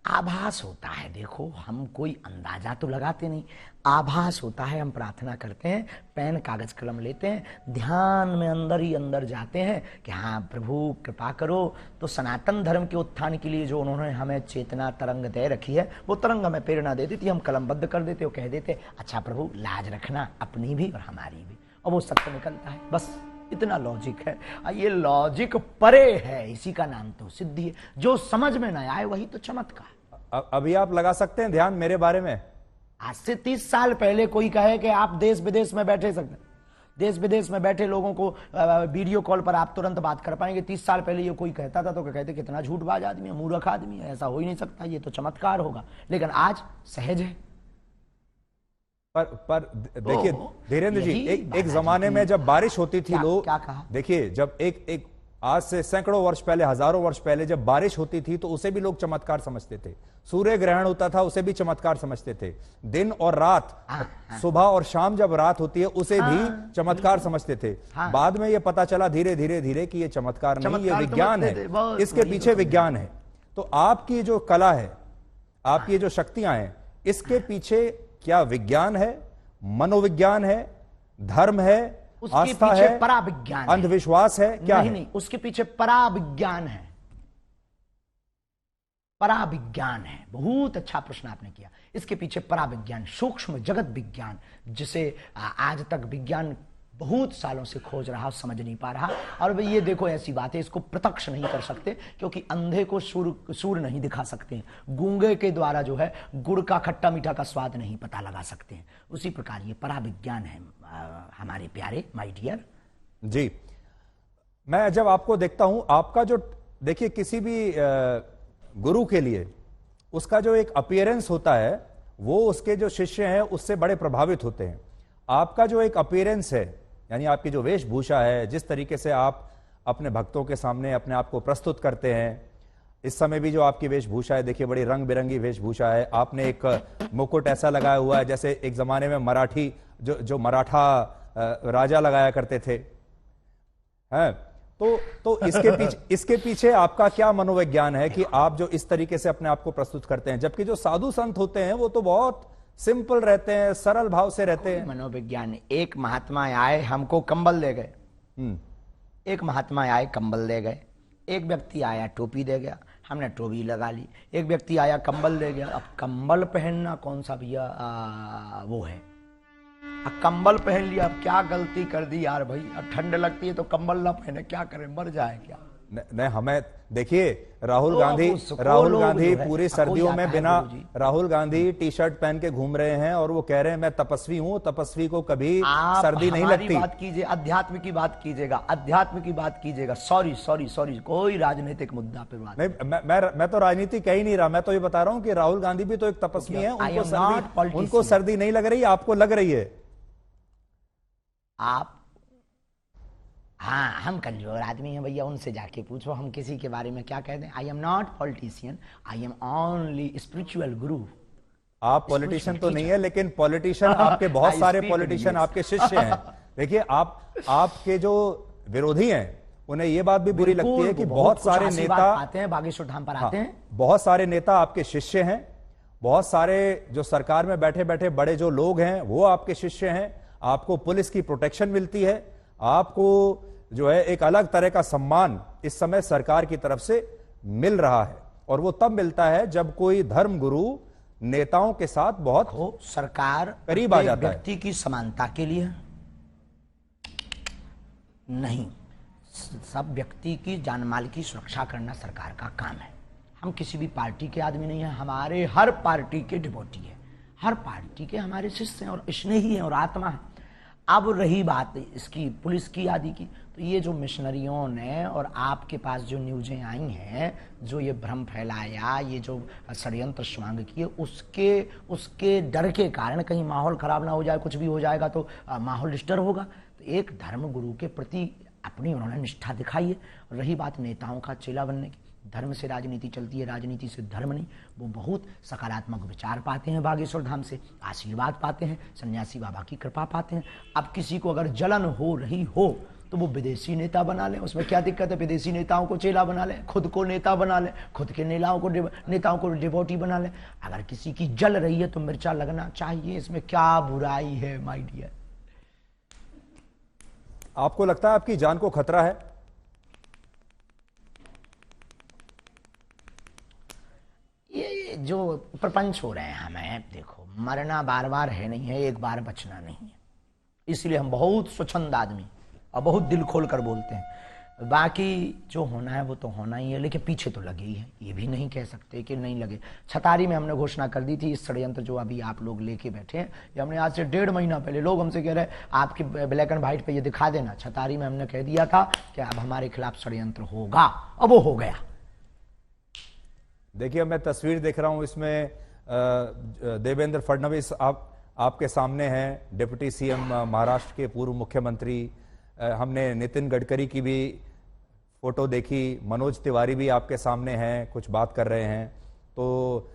आभास होता है। देखो, हम कोई अंदाजा तो लगाते नहीं, आभास होता है। हम प्रार्थना करते हैं, पेन कागज कलम लेते हैं, ध्यान में अंदर ही अंदर जाते हैं कि हाँ प्रभु कृपा करो। तो सनातन धर्म के उत्थान के लिए जो उन्होंने हमें चेतना तरंग दे रखी है, वो तरंग हमें प्रेरणा दे देती, हम कलमबद्ध कर देते, वो कह देते अच्छा प्रभु लाज रखना अपनी भी और हमारी भी, और वो सत्य निकलता है। बस इतना लॉजिक है। ये लॉजिक परे है, इसी का नाम तो सिद्धि है। जो समझ में ना आए वही तो चमत्कार।
अभी आप लगा सकते हैं ध्यान मेरे बारे में।
आज से 30 साल पहले कोई कहे कि आप देश विदेश में बैठे सकते, देश विदेश में बैठे लोगों को वीडियो कॉल पर आप तुरंत बात कर पाएंगे। 30 साल पहले ये कोई कहता था तो कहते कितना झूठबाज आदमी है, मूर्ख आदमी है, ऐसा हो ही नहीं सकता, ये तो चमत्कार होगा। लेकिन आज सहज है।
पर देखिए धीरेन्द्र जी, एक जमाने में जब बारिश होती थी, लोग
क्या कहा?
देखिए, जब एक आज से सैकड़ों वर्ष पहले, हजारों वर्ष पहले जब बारिश होती थी तो उसे भी लोग चमत्कार समझते थे। सूर्य ग्रहण होता था उसे भी चमत्कार समझते थे। दिन और रात, सुबह और शाम जब रात होती है उसे भी चमत्कार समझते थे। बाद में यह पता चला धीरे धीरे धीरे कि यह चमत्कार नहीं, ये विज्ञान है, इसके पीछे विज्ञान है। तो आपकी जो कला है, आपकी जो शक्तियां हैं, इसके पीछे क्या विज्ञान है, मनोविज्ञान है, धर्म है, आस्था है,
पराविज्ञान,
अंधविश्वास है, क्या
नहीं,
है?
नहीं, उसके पीछे पराविज्ञान है। पराविज्ञान है। बहुत अच्छा प्रश्न आपने किया। इसके पीछे पराविज्ञान, सूक्ष्म जगत विज्ञान, जिसे आज तक विज्ञान बहुत सालों से खोज रहा, समझ नहीं पा रहा। और ये देखो, ऐसी बात है, इसको प्रत्यक्ष नहीं कर सकते क्योंकि अंधे को सूर नहीं दिखा सकते, गूंगे के द्वारा जो है गुड़ का खट्टा मीठा का स्वाद नहीं पता लगा सकते हैं। उसी प्रकार ये पराविज्ञान है हमारे प्यारे माय डियर
जी। मैं जब आपको देखता हूं, आपका जो, देखिए, किसी भी गुरु के लिए उसका जो एक अपीयरेंस होता है वो उसके जो शिष्य हैं उससे बड़े प्रभावित होते हैं। आपका जो एक अपीयरेंस है, यानी आपकी जो वेशभूषा है, जिस तरीके से आप अपने भक्तों के सामने अपने आप को प्रस्तुत करते हैं, इस समय भी जो आपकी वेशभूषा है, देखिए बड़ी रंग बिरंगी वेशभूषा है। आपने एक मुकुट ऐसा लगाया हुआ है जैसे एक जमाने में मराठी जो मराठा राजा लगाया करते थे, हैं? तो इसके पीछे आपका क्या मनोविज्ञान है कि आप जो इस तरीके से अपने आप को प्रस्तुत करते हैं, जबकि जो साधु संत होते हैं वो तो बहुत सिंपल रहते हैं, सरल भाव से रहते हैं।
मनोविज्ञान, एक महात्मा आए हमको कंबल दे गए, एक महात्मा आए कंबल दे गए, एक व्यक्ति आया टोपी दे गया, हमने टोपी लगा ली, एक व्यक्ति आया कंबल दे गया। अब कंबल पहनना कौन सा भैया वो है, अब कंबल पहन लिया, अब क्या गलती कर दी यार भाई, अब ठंड लगती है तो कंबल ना पहने, क्या करें, मर जाए क्या?
नहीं, हमें देखिए, राहुल गांधी पूरी सर्दियों में बिना, राहुल गांधी टी शर्ट पहन के घूम रहे हैं और वो कह रहे हैं मैं तपस्वी हूं, तपस्वी को कभी सर्दी नहीं लगती।
बात कीजिए, अध्यात्म की बात कीजिएगा, अध्यात्म की बात कीजिएगा। सॉरी, कोई राजनीतिक मुद्दा पे बात
नहीं। मैं तो राजनीति कह ही नहीं रहा, मैं तो ये बता रहा हूं कि राहुल गांधी भी तो एक तपस्वी है, उनको सर्दी नहीं लग रही, आपको लग रही है।
आप, हाँ, हम कमजोर आदमी हैं भैया, उनसे जाके पूछो, हम किसी के बारे में क्या कह दें। आई am not politician, I am only spiritual गुरु।
आप पॉलिटिशियन तो नहीं है, लेकिन पॉलिटिशियन आपके बहुत सारे पॉलिटिशियन आपके शिष्य हैं। देखिए, आपके जो विरोधी हैं उन्हें यह बात भी बुरी लगती है कि बहुत सारे नेता
आते हैं, बागेश्वर धाम पर आते हैं,
बहुत सारे नेता आपके शिष्य हैं, बहुत सारे जो सरकार में बैठे बैठे बड़े जो लोग हैं वो आपके शिष्य हैं। आपको पुलिस की प्रोटेक्शन मिलती है, आपको जो है एक अलग तरह का सम्मान इस समय सरकार की तरफ से मिल रहा है, और वो तब मिलता है जब कोई धर्म गुरु नेताओं के साथ बहुत
सरकार
करीब आ जाता है।
व्यक्ति की समानता के लिए नहीं, सब व्यक्ति की जान माल की सुरक्षा करना सरकार का काम है। हम किसी भी पार्टी के आदमी नहीं है, हमारे हर पार्टी के डिवोटी है, हर पार्टी के हमारे शिष्य हैं और स्नेही हैं और आत्मा है। अब रही बात इसकी पुलिस की आदि की, तो ये जो मिशनरियों ने और आपके पास जो न्यूज़ें आई हैं, जो ये भ्रम फैलाया, ये जो षड्यंत्र स्वांग किए, उसके डर के कारण कहीं माहौल खराब ना हो जाए, कुछ भी हो जाएगा तो माहौल डिस्टर्ब होगा। तो एक धर्म गुरु के प्रति अपनी उन्होंने निष्ठा दिखाई है। और रही बात नेताओं का चेला बनने की, धर्म से राजनीति चलती है, राजनीति से धर्म नहीं। वो बहुत सकारात्मक विचार पाते हैं, बागेश्वर धाम से आशीर्वाद पाते हैं, सन्यासी बाबा की कृपा पाते हैं। अब किसी को अगर जलन हो रही हो तो वो विदेशी नेता बना ले, उसमें क्या दिक्कत है? विदेशी नेताओं को चेला बना ले, खुद को नेता बना ले, खुद के नेताओं को डिवोटी बना ले। अगर किसी की जल रही है तो मिर्चा लगना चाहिए, इसमें क्या बुराई है माय डियर?
आपको लगता है आपकी जान को खतरा है?
ये जो प्रपंच हो रहे हैं हमें, देखो, मरना बार बार है नहीं है, एक बार बचना नहीं है। इसलिए हम बहुत स्वच्छंद आदमी और बहुत दिल खोल कर बोलते हैं। बाकी जो होना है वो तो होना ही है, लेकिन पीछे तो लगे ही है, ये भी नहीं कह सकते कि नहीं लगे। छतारी में हमने घोषणा कर दी थी, इस षड्यंत्र जो अभी आप लोग लेके बैठे हैं, ये हमने आज से 1.5 महीना पहले, लोग हमसे कह रहे हैं आपके ब्लैक एंड व्हाइट पे ये दिखा देना। छतारी में हमने कह दिया था कि अब हमारे खिलाफ षड्यंत्र होगा, अब वो हो गया।
देखिए मैं तस्वीर देख रहा हूं, इसमें देवेंद्र फडणवीस आपके सामने हैं, डिप्टी सीएम महाराष्ट्र के पूर्व मुख्यमंत्री। हमने नितिन गडकरी की भी फोटो देखी, मनोज तिवारी भी आपके सामने हैं, कुछ बात कर रहे हैं। तो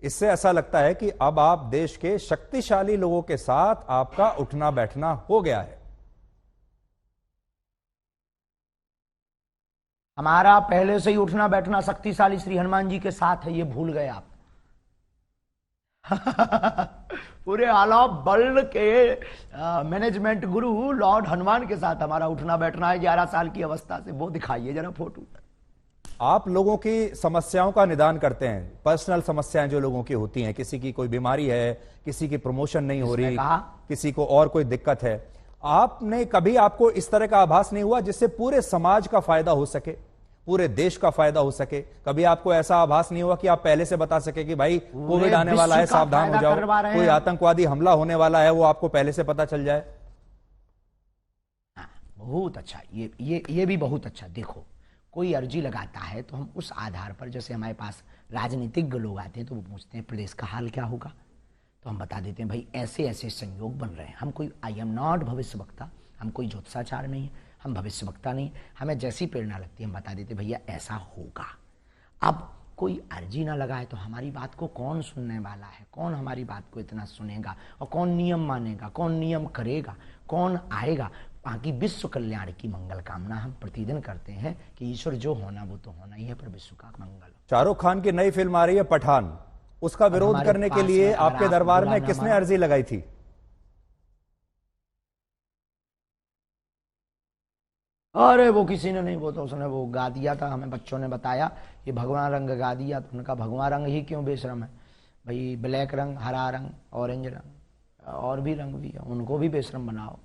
इससे ऐसा लगता है कि अब आप देश के शक्तिशाली लोगों के साथ आपका उठना बैठना हो गया है।
हमारा पहले से ही उठना बैठना शक्तिशाली श्री हनुमान जी के साथ है, ये भूल गए आप। पूरे आला बल के मैनेजमेंट गुरु लॉर्ड हनुमान के साथ हमारा उठना बैठना है 11 साल की अवस्था से। वो दिखाइए जरा फोटो।
आप लोगों की समस्याओं का निदान करते हैं, पर्सनल समस्याएं जो लोगों की होती हैं, किसी की कोई बीमारी है, किसी की प्रमोशन नहीं हो रही, किसी को और कोई दिक्कत है। आपने कभी, आपको इस तरह का आभास नहीं हुआ जिससे पूरे समाज का फायदा हो सके, पूरे देश का फायदा हो सके? कभी आपको ऐसा आभास नहीं हुआ कि आप पहले से बता सके कि भाई कोविड आने वाला है, सावधान हो जाओ, कोई आतंकवादी हमला होने वाला है, वो आपको पहले से पता चल जाए?
बहुत अच्छा, ये भी बहुत अच्छा। देखो, कोई अर्जी लगाता है तो हम उस आधार पर, जैसे हमारे पास राजनीतिज्ञ लोग आते हैं तो वो पूछते हैं प्रदेश का हाल क्या होगा, तो हम बता देते हैं भाई ऐसे ऐसे संयोग बन रहे हैं। हम कोई, आई एम नॉट भविष्य वक्ता, हम कोई ज्योतिषाचार नहीं है, हम भविष्य वक्ता नहीं, हमें जैसी प्रेरणा लगती है हम बता देते भैया ऐसा होगा। अब कोई अर्जी ना लगाए तो हमारी बात को कौन सुनने वाला है, कौन हमारी बात को इतना सुनेगा, और कौन नियम मानेगा, कौन नियम करेगा, कौन आएगा। बाकी विश्व कल्याण की मंगल कामना हम प्रतिदिन करते हैं कि ईश्वर जो होना वो तो होना ही है, पर विश्व का मंगल।
शाहरुख खान की नई फिल्म आ रही है पठान, उसका विरोध करने के लिए आपके दरबार में किसने अर्जी लगाई थी?
अरे वो किसी ने नहीं, वो तो उसने वो गा दिया था, हमें बच्चों ने बताया ये भगवा रंग गा दिया, तो उनका भगवा रंग ही क्यों बेशरम है भाई, ब्लैक रंग, हरा रंग, ऑरेंज रंग, और भी रंग भी है, उनको भी बेशरम बनाओ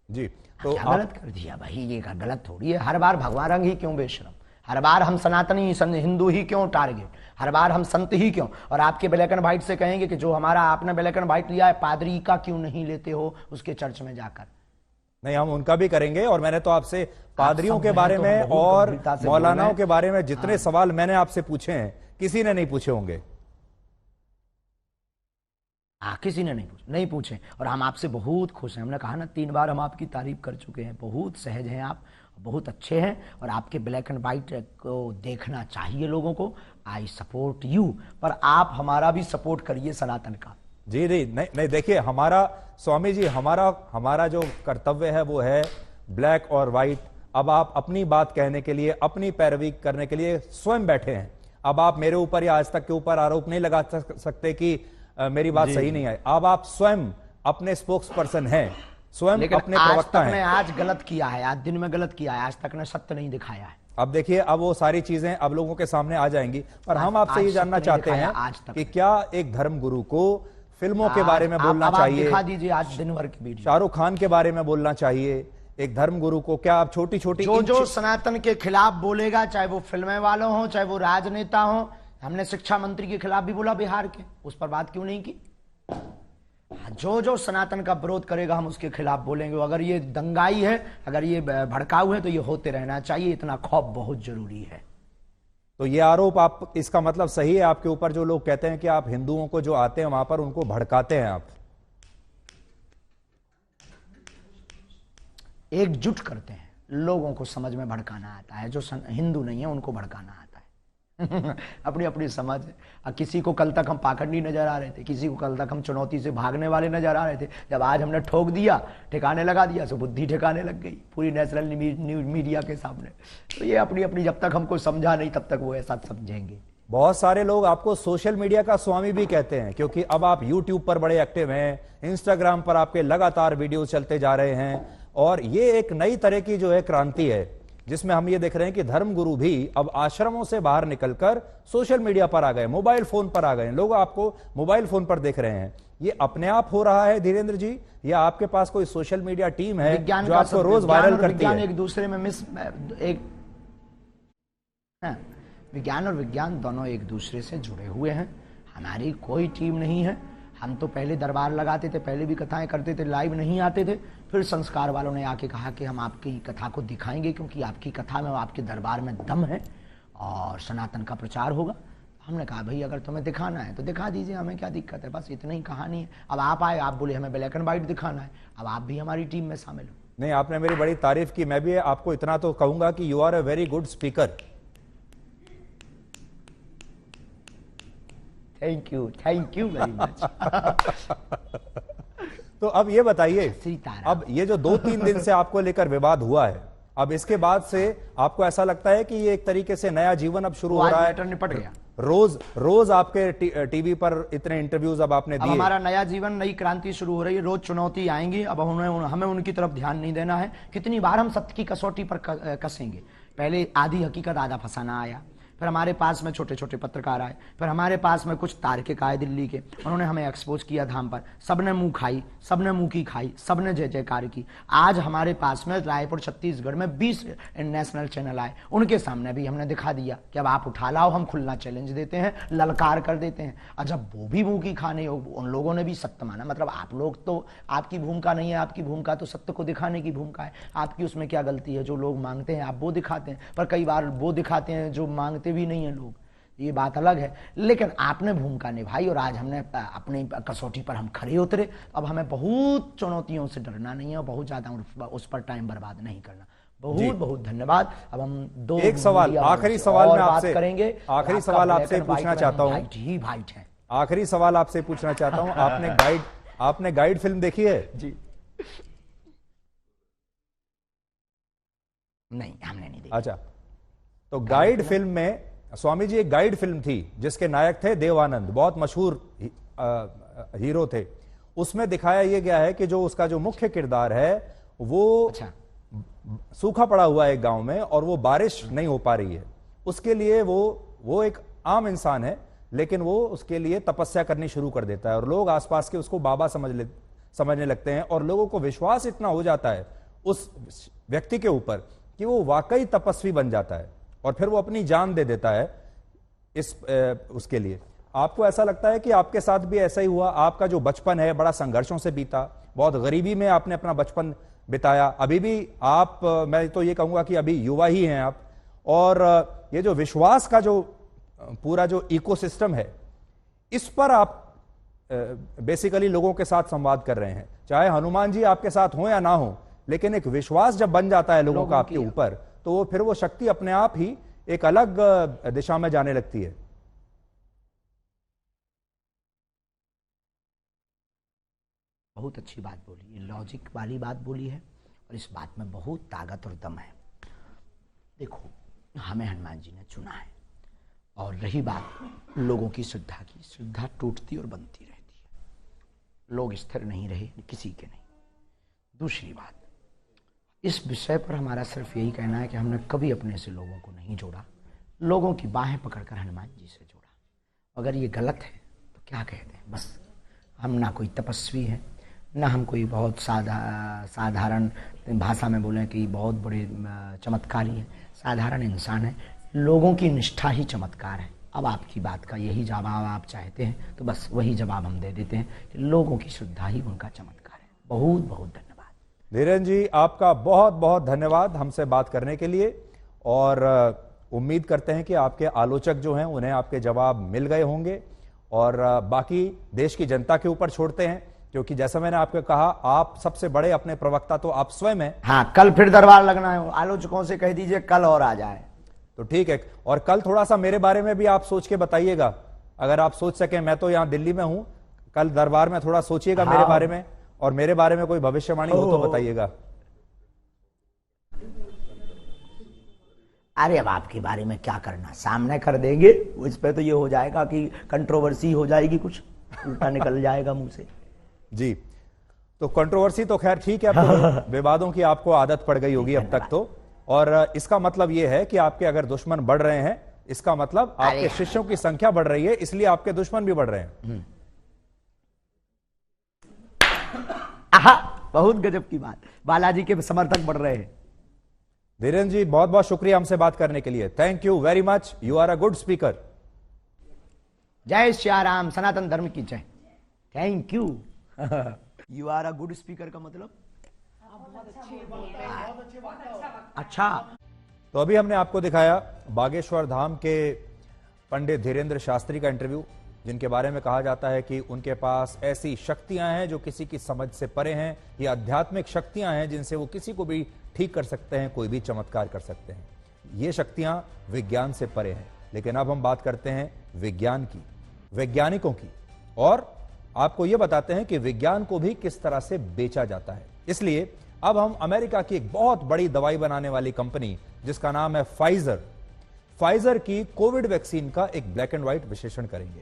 जी। तो
गलत कर दिया भाई, ये का गलत थोड़ी है। हर बार भगवा रंग ही क्यों बेशरम, हर बार हम सनातनी हिंदू ही क्यों टारगेट, हर बार हम संत ही क्यों? और आपके ब्लैक एंड व्हाइट से कहेंगे कि जो हमारा आपने ब्लैक एंड व्हाइट लिया है पादरी का क्यों नहीं लेते हो उसके चर्च में जाकर?
नहीं, हम उनका भी करेंगे। और मैंने तो आपसे पादरियों के बारे में और मौलानाओं के बारे में जितने सवाल मैंने आपसे पूछे हैं किसी ने नहीं पूछे होंगे।
किसी ने नहीं पूछे, और हम आपसे बहुत खुश हैं। हमने कहा ना 3 बार हम आपकी तारीफ कर चुके हैं, बहुत सहज हैं आप, बहुत अच्छे हैं, और आपके ब्लैक एंड व्हाइट को देखना चाहिए लोगों को। आई सपोर्ट यू, पर आप हमारा भी सपोर्ट करिए सनातन का।
जी जी, नहीं देखिए, हमारा स्वामी जी, हमारा जो कर्तव्य है वो है ब्लैक और व्हाइट। अब आप अपनी बात कहने के लिए, अपनी पैरवी करने के लिए स्वयं बैठे हैं। अब आप मेरे ऊपर या आज तक के ऊपर आरोप नहीं लगा सकते कि मेरी बात सही नहीं है। अब आप स्वयं अपने स्पोक्स पर्सन हैं, स्वयं अपने प्रवक्ता हैं।
आज गलत किया है, आज दिन में गलत किया है, आज तक ने सत्य नहीं दिखाया है।
अब देखिए, अब वो सारी चीजें अब लोगों के सामने आ जाएंगी। पर हम आपसे ये जानना चाहते हैं कि क्या एक धर्म गुरु को फिल्मों के बारे में बोलना चाहिए?
दिखा दीजिए आज दिन भर की वीडियो।
शाहरुख खान के बारे में बोलना चाहिए एक धर्म गुरु को? क्या आप छोटी छोटी
जो सनातन के खिलाफ बोलेगा, चाहे वो फिल्में वालों हो, चाहे वो राजनेता हो, हमने शिक्षा मंत्री के खिलाफ भी बोला बिहार के, उस पर बात क्यों नहीं की? जो सनातन का विरोध करेगा हम उसके खिलाफ बोलेंगे। अगर ये दंगाई है, अगर ये भड़काऊ है, तो ये होते रहना चाहिए, इतना खौफ बहुत जरूरी है।
तो ये आरोप, आप इसका मतलब सही है आपके ऊपर, जो लोग कहते हैं कि आप हिंदुओं को जो आते हैं वहां पर उनको भड़काते हैं, आप
एकजुट करते हैं, लोगों को समझ में भड़काना आता है, जो हिंदू नहीं है उनको भड़काना आता है। अपनी अपनी समझ है। किसी को कल तक हम पाखंडी नजर आ रहे थे, किसी को कल तक हम चुनौती से भागने वाले नजर आ रहे थे, जब आज हमने ठोक दिया, ठिकाने लगा दिया, तो बुद्धि ठिकाने लग गई पूरी नेशनल मीडिया के सामने। तो ये अपनी अपनी, जब तक हमको समझा नहीं तब तक वो ऐसा समझेंगे।
बहुत सारे लोग आपको सोशल मीडिया का स्वामी भी कहते हैं, क्योंकि अब आप यूट्यूब पर बड़े एक्टिव हैं, इंस्टाग्राम पर आपके लगातार वीडियो चलते जा रहे हैं, और ये एक नई तरह की जो है क्रांति है, जिसमें हम ये देख रहे हैं कि धर्मगुरु भी अब आश्रमों से बाहर निकलकर सोशल मीडिया पर आ गए, मोबाइल फोन पर आ गए। लोग आपको मोबाइल फोन पर देख रहे हैं। ये अपने आप हो रहा है धीरेन्द्र जी, या आपके पास कोई सोशल मीडिया टीम है
विज्ञान
जो आपको रोज वायरल करती है?
एक दूसरे में विज्ञान और विज्ञान दोनों एक दूसरे से जुड़े हुए हैं। हमारी कोई टीम नहीं है। हम तो पहले दरबार लगाते थे, पहले भी कथाएं करते थे, लाइव नहीं आते थे। फिर संस्कार वालों ने आके कहा कि हम आपकी कथा को दिखाएंगे, क्योंकि आपकी कथा में, आपके दरबार में दम है और सनातन का प्रचार होगा। हमने कहा भाई अगर तुम्हें दिखाना है तो दिखा दीजिए, हमें क्या दिक्कत है, बस इतनी ही कहानी है। अब आप आए, आप बोले हमें ब्लैक एंड व्हाइट दिखाना है, अब आप भी हमारी टीम में शामिल हो।
नहीं, आपने मेरी बड़ी तारीफ की। मैं भी आपको इतना तो कहूंगा कि you are a very good speaker.
Thank you very much.
तो अब ये बताइए,
सीताराम।
अब ये जो 2-3 दिन से आपको लेकर विवाद हुआ है, अब इसके बाद से आपको ऐसा लगता है कि ये एक तरीके से नया जीवन अब शुरू हो रहा है?
मैटर निपट गया।
रोज आपके टीवी पर इतने इंटरव्यूज अब आपने दिए।
हमारा नया जीवन, नई क्रांति शुरू हो रही है। रोज चुनौती आएंगी। अब हमें उनकी तरफ ध्यान नहीं देना है। कितनी बार हम सत्य की कसौटी पर कसेंगे। पहले आधी हकीकत आधा फसाना आया, फिर हमारे पास में छोटे छोटे पत्रकार आए, फिर हमारे पास में कुछ तार्किक आए दिल्ली के, उन्होंने हमें एक्सपोज किया धाम पर। सबने मुंह खाई, सबने मुंह की खाई, सबने जय जयकार की। आज हमारे पास में रायपुर छत्तीसगढ़ में 20 नेशनल चैनल आए, उनके सामने भी हमने दिखा दिया कि अब आप उठा लाओ, हम खुलना चैलेंज देते हैं, ललकार कर देते हैं। और जब वो भी मुंह की खाने, उन लोगों ने भी सत्य माना। मतलब आप लोग तो, आपकी भूमिका नहीं है, आपकी भूमिका तो सत्य को दिखाने की भूमिका है। आपकी उसमें क्या गलती है? जो लोग मांगते हैं आप वो दिखाते हैं, पर कई बार वो दिखाते हैं जो मांगते भी नहीं है लोग, ये बात अलग है। लेकिन आपने भूमिका निभाई और आज हमने अपनी कसौटी पर हम खड़े उतरे। अब हमें बहुत चुनौतियों से डरना नहीं है और बहुत ज्यादा उस पर टाइम बर्बाद नहीं करना। बहुत बहुत धन्यवाद। अब हम
एक सवाल, आखिरी सवाल में आपसे
करेंगे।
आखिरी सवाल आपसे पूछना चाहता हूं।
वाइट है।
आखिरी सवाल आपसे पूछना चाहता हूं। आपने गाइड फिल्म देखी है?
जी नहीं, हमने नहीं देखी।
अच्छा, तो गाइड फिल्म में स्वामी जी, एक गाइड फिल्म थी जिसके नायक थे देवानंद, बहुत मशहूर हीरो थे। उसमें दिखाया यह गया है कि जो उसका जो मुख्य किरदार है वो सूखा पड़ा हुआ है एक गांव में और वो बारिश नहीं हो पा रही है। उसके लिए वो एक आम इंसान है, लेकिन वो उसके लिए तपस्या करनी शुरू कर देता है और लोग आसपास के उसको बाबा समझने लगते हैं और लोगों को विश्वास इतना हो जाता है उस व्यक्ति के ऊपर कि वो वाकई तपस्वी बन जाता है और फिर वो अपनी जान दे देता है उसके लिए। आपको ऐसा लगता है कि आपके साथ भी ऐसा ही हुआ? आपका जो बचपन है बड़ा संघर्षों से बीता, बहुत गरीबी में आपने अपना बचपन बिताया। अभी भी आप, मैं तो ये कहूंगा कि अभी युवा ही हैं आप, और ये जो विश्वास का जो पूरा जो इकोसिस्टम है, इस पर आप बेसिकली लोगों के साथ संवाद कर रहे हैं। चाहे हनुमान जी आपके साथ हो या ना हो, लेकिन एक विश्वास जब बन जाता है लोगों का आपके ऊपर, तो वो फिर वो शक्ति अपने आप ही एक अलग दिशा में जाने लगती है।
बहुत अच्छी बात बोली, लॉजिक वाली बात बोली है और इस बात में बहुत ताकत और दम है। देखो, हमें हनुमान जी ने चुना है और रही बात लोगों की श्रद्धा की, श्रद्धा टूटती और बनती रहती है। लोग स्थिर नहीं रहे, किसी के नहीं। दूसरी बात, इस विषय पर हमारा सिर्फ यही कहना है कि हमने कभी अपने से लोगों को नहीं जोड़ा, लोगों की बाहें पकड़कर हनुमान जी से जोड़ा। अगर ये गलत है तो क्या कहते हैं? बस हम ना कोई तपस्वी हैं, ना हम कोई बहुत साधारण भाषा में बोलें कि बहुत बड़े चमत्कारी हैं। साधारण इंसान है। लोगों की निष्ठा ही चमत्कार है। अब आपकी बात का यही जवाब आप चाहते हैं तो बस वही जवाब हम दे देते हैं कि लोगों की श्रद्धा ही उनका चमत्कार है। बहुत बहुत धन्यवाद
धीरेन्द्र जी, आपका बहुत बहुत धन्यवाद हमसे बात करने के लिए, और उम्मीद करते हैं कि आपके आलोचक जो हैं उन्हें आपके जवाब मिल गए होंगे, और बाकी देश की जनता के ऊपर छोड़ते हैं, क्योंकि जैसा मैंने आपको कहा, आप सबसे बड़े अपने प्रवक्ता तो आप स्वयं हैं।
हाँ, कल फिर दरबार लगना है। आलोचकों से कह दीजिए कल और आ जाए
तो ठीक है। और कल थोड़ा सा मेरे बारे में भी आप सोच के बताइएगा, अगर आप सोच सकें। मैं तो यहाँ दिल्ली में हूं, कल दरबार में थोड़ा सोचिएगा मेरे बारे में, और मेरे बारे में कोई भविष्यवाणी हो तो बताइएगा।
अरे अब आपके बारे में क्या करना, सामने कर देंगे। इस पे तो ये हो जाएगा कि कंट्रोवर्सी हो जाएगी, कुछ उल्टा निकल जाएगा मुंह से।
जी, तो कंट्रोवर्सी तो खैर ठीक है, अब विवादों की आपको आदत पड़ गई होगी अब तक तो, और इसका मतलब यह है कि आपके अगर दुश्मन बढ़ रहे हैं, इसका मतलब आपके शिष्यों की संख्या बढ़ रही है, इसलिए आपके दुश्मन भी बढ़ रहे हैं।
आहा, बहुत गजब की बात। बालाजी के समर्थक बढ़ रहे हैं।
धीरेन्द्र जी, बहुत बहुत शुक्रिया हमसे बात करने के लिए। Thank you very much, you are a good speaker.
जय श्री राम, सनातन धर्म की जय। Thank you. You are a good speaker का मतलब अच्छा।
तो अभी हमने आपको दिखाया बागेश्वर धाम के पंडित धीरेन्द्र शास्त्री का इंटरव्यू, जिनके बारे में कहा जाता है कि उनके पास ऐसी शक्तियां हैं जो किसी की समझ से परे हैं। ये आध्यात्मिक शक्तियां हैं जिनसे वो किसी को भी ठीक कर सकते हैं, कोई भी चमत्कार कर सकते हैं। ये शक्तियां विज्ञान से परे हैं। लेकिन अब हम बात करते हैं विज्ञान की, वैज्ञानिकों की, और आपको यह बताते हैं कि विज्ञान को भी किस तरह से बेचा जाता है। इसलिए अब हम अमेरिका की एक बहुत बड़ी दवाई बनाने वाली कंपनी जिसका नाम है फाइजर की कोविड वैक्सीन का एक ब्लैक एंड व्हाइट विश्लेषण करेंगे।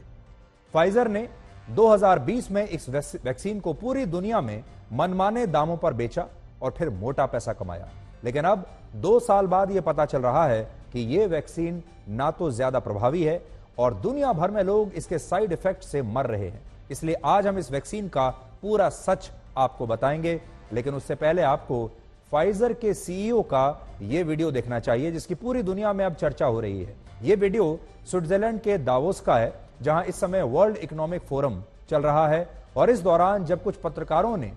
फाइजर ने 2020 में इस वैक्सीन को पूरी दुनिया में मनमाने दामों पर बेचा और फिर मोटा पैसा कमाया। लेकिन अब 2 साल बाद यह पता चल रहा है कि यह वैक्सीन ना तो ज्यादा प्रभावी है और दुनिया भर में लोग इसके साइड इफेक्ट से मर रहे हैं। इसलिए आज हम इस वैक्सीन का पूरा सच आपको बताएंगे। लेकिन उससे पहले आपको फाइजर के सीईओ का यह वीडियो देखना चाहिए जिसकी पूरी दुनिया में अब चर्चा हो रही है। यह वीडियो स्विट्जरलैंड के दावोस का है, जहां इस समय वर्ल्ड इकोनॉमिक फोरम चल रहा है। और इस दौरान जब कुछ पत्रकारों ने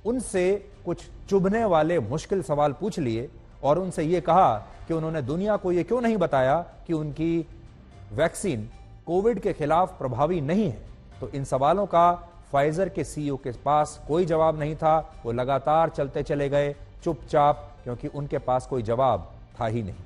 उनसे कुछ चुभने वाले मुश्किल सवाल पूछ लिए और उनसे यह कहा कि उन्होंने दुनिया को यह क्यों नहीं बताया कि उनकी वैक्सीन कोविड के खिलाफ प्रभावी नहीं है, तो इन सवालों का फाइजर के सीईओ के पास कोई जवाब नहीं था। वो लगातार चलते चले गए चुपचाप, क्योंकि उनके पास कोई जवाब था ही नहीं।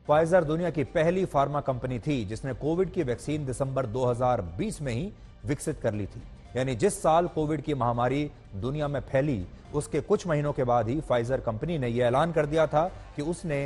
फाइजर दुनिया की पहली फार्मा कंपनी थी जिसने कोविड की वैक्सीन दिसंबर 2020 में ही विकसित कर ली थी। यानी जिस साल कोविड की महामारी दुनिया में फैली उसके कुछ महीनों के बाद ही फाइजर कंपनी ने यह ऐलान कर दिया था कि उसने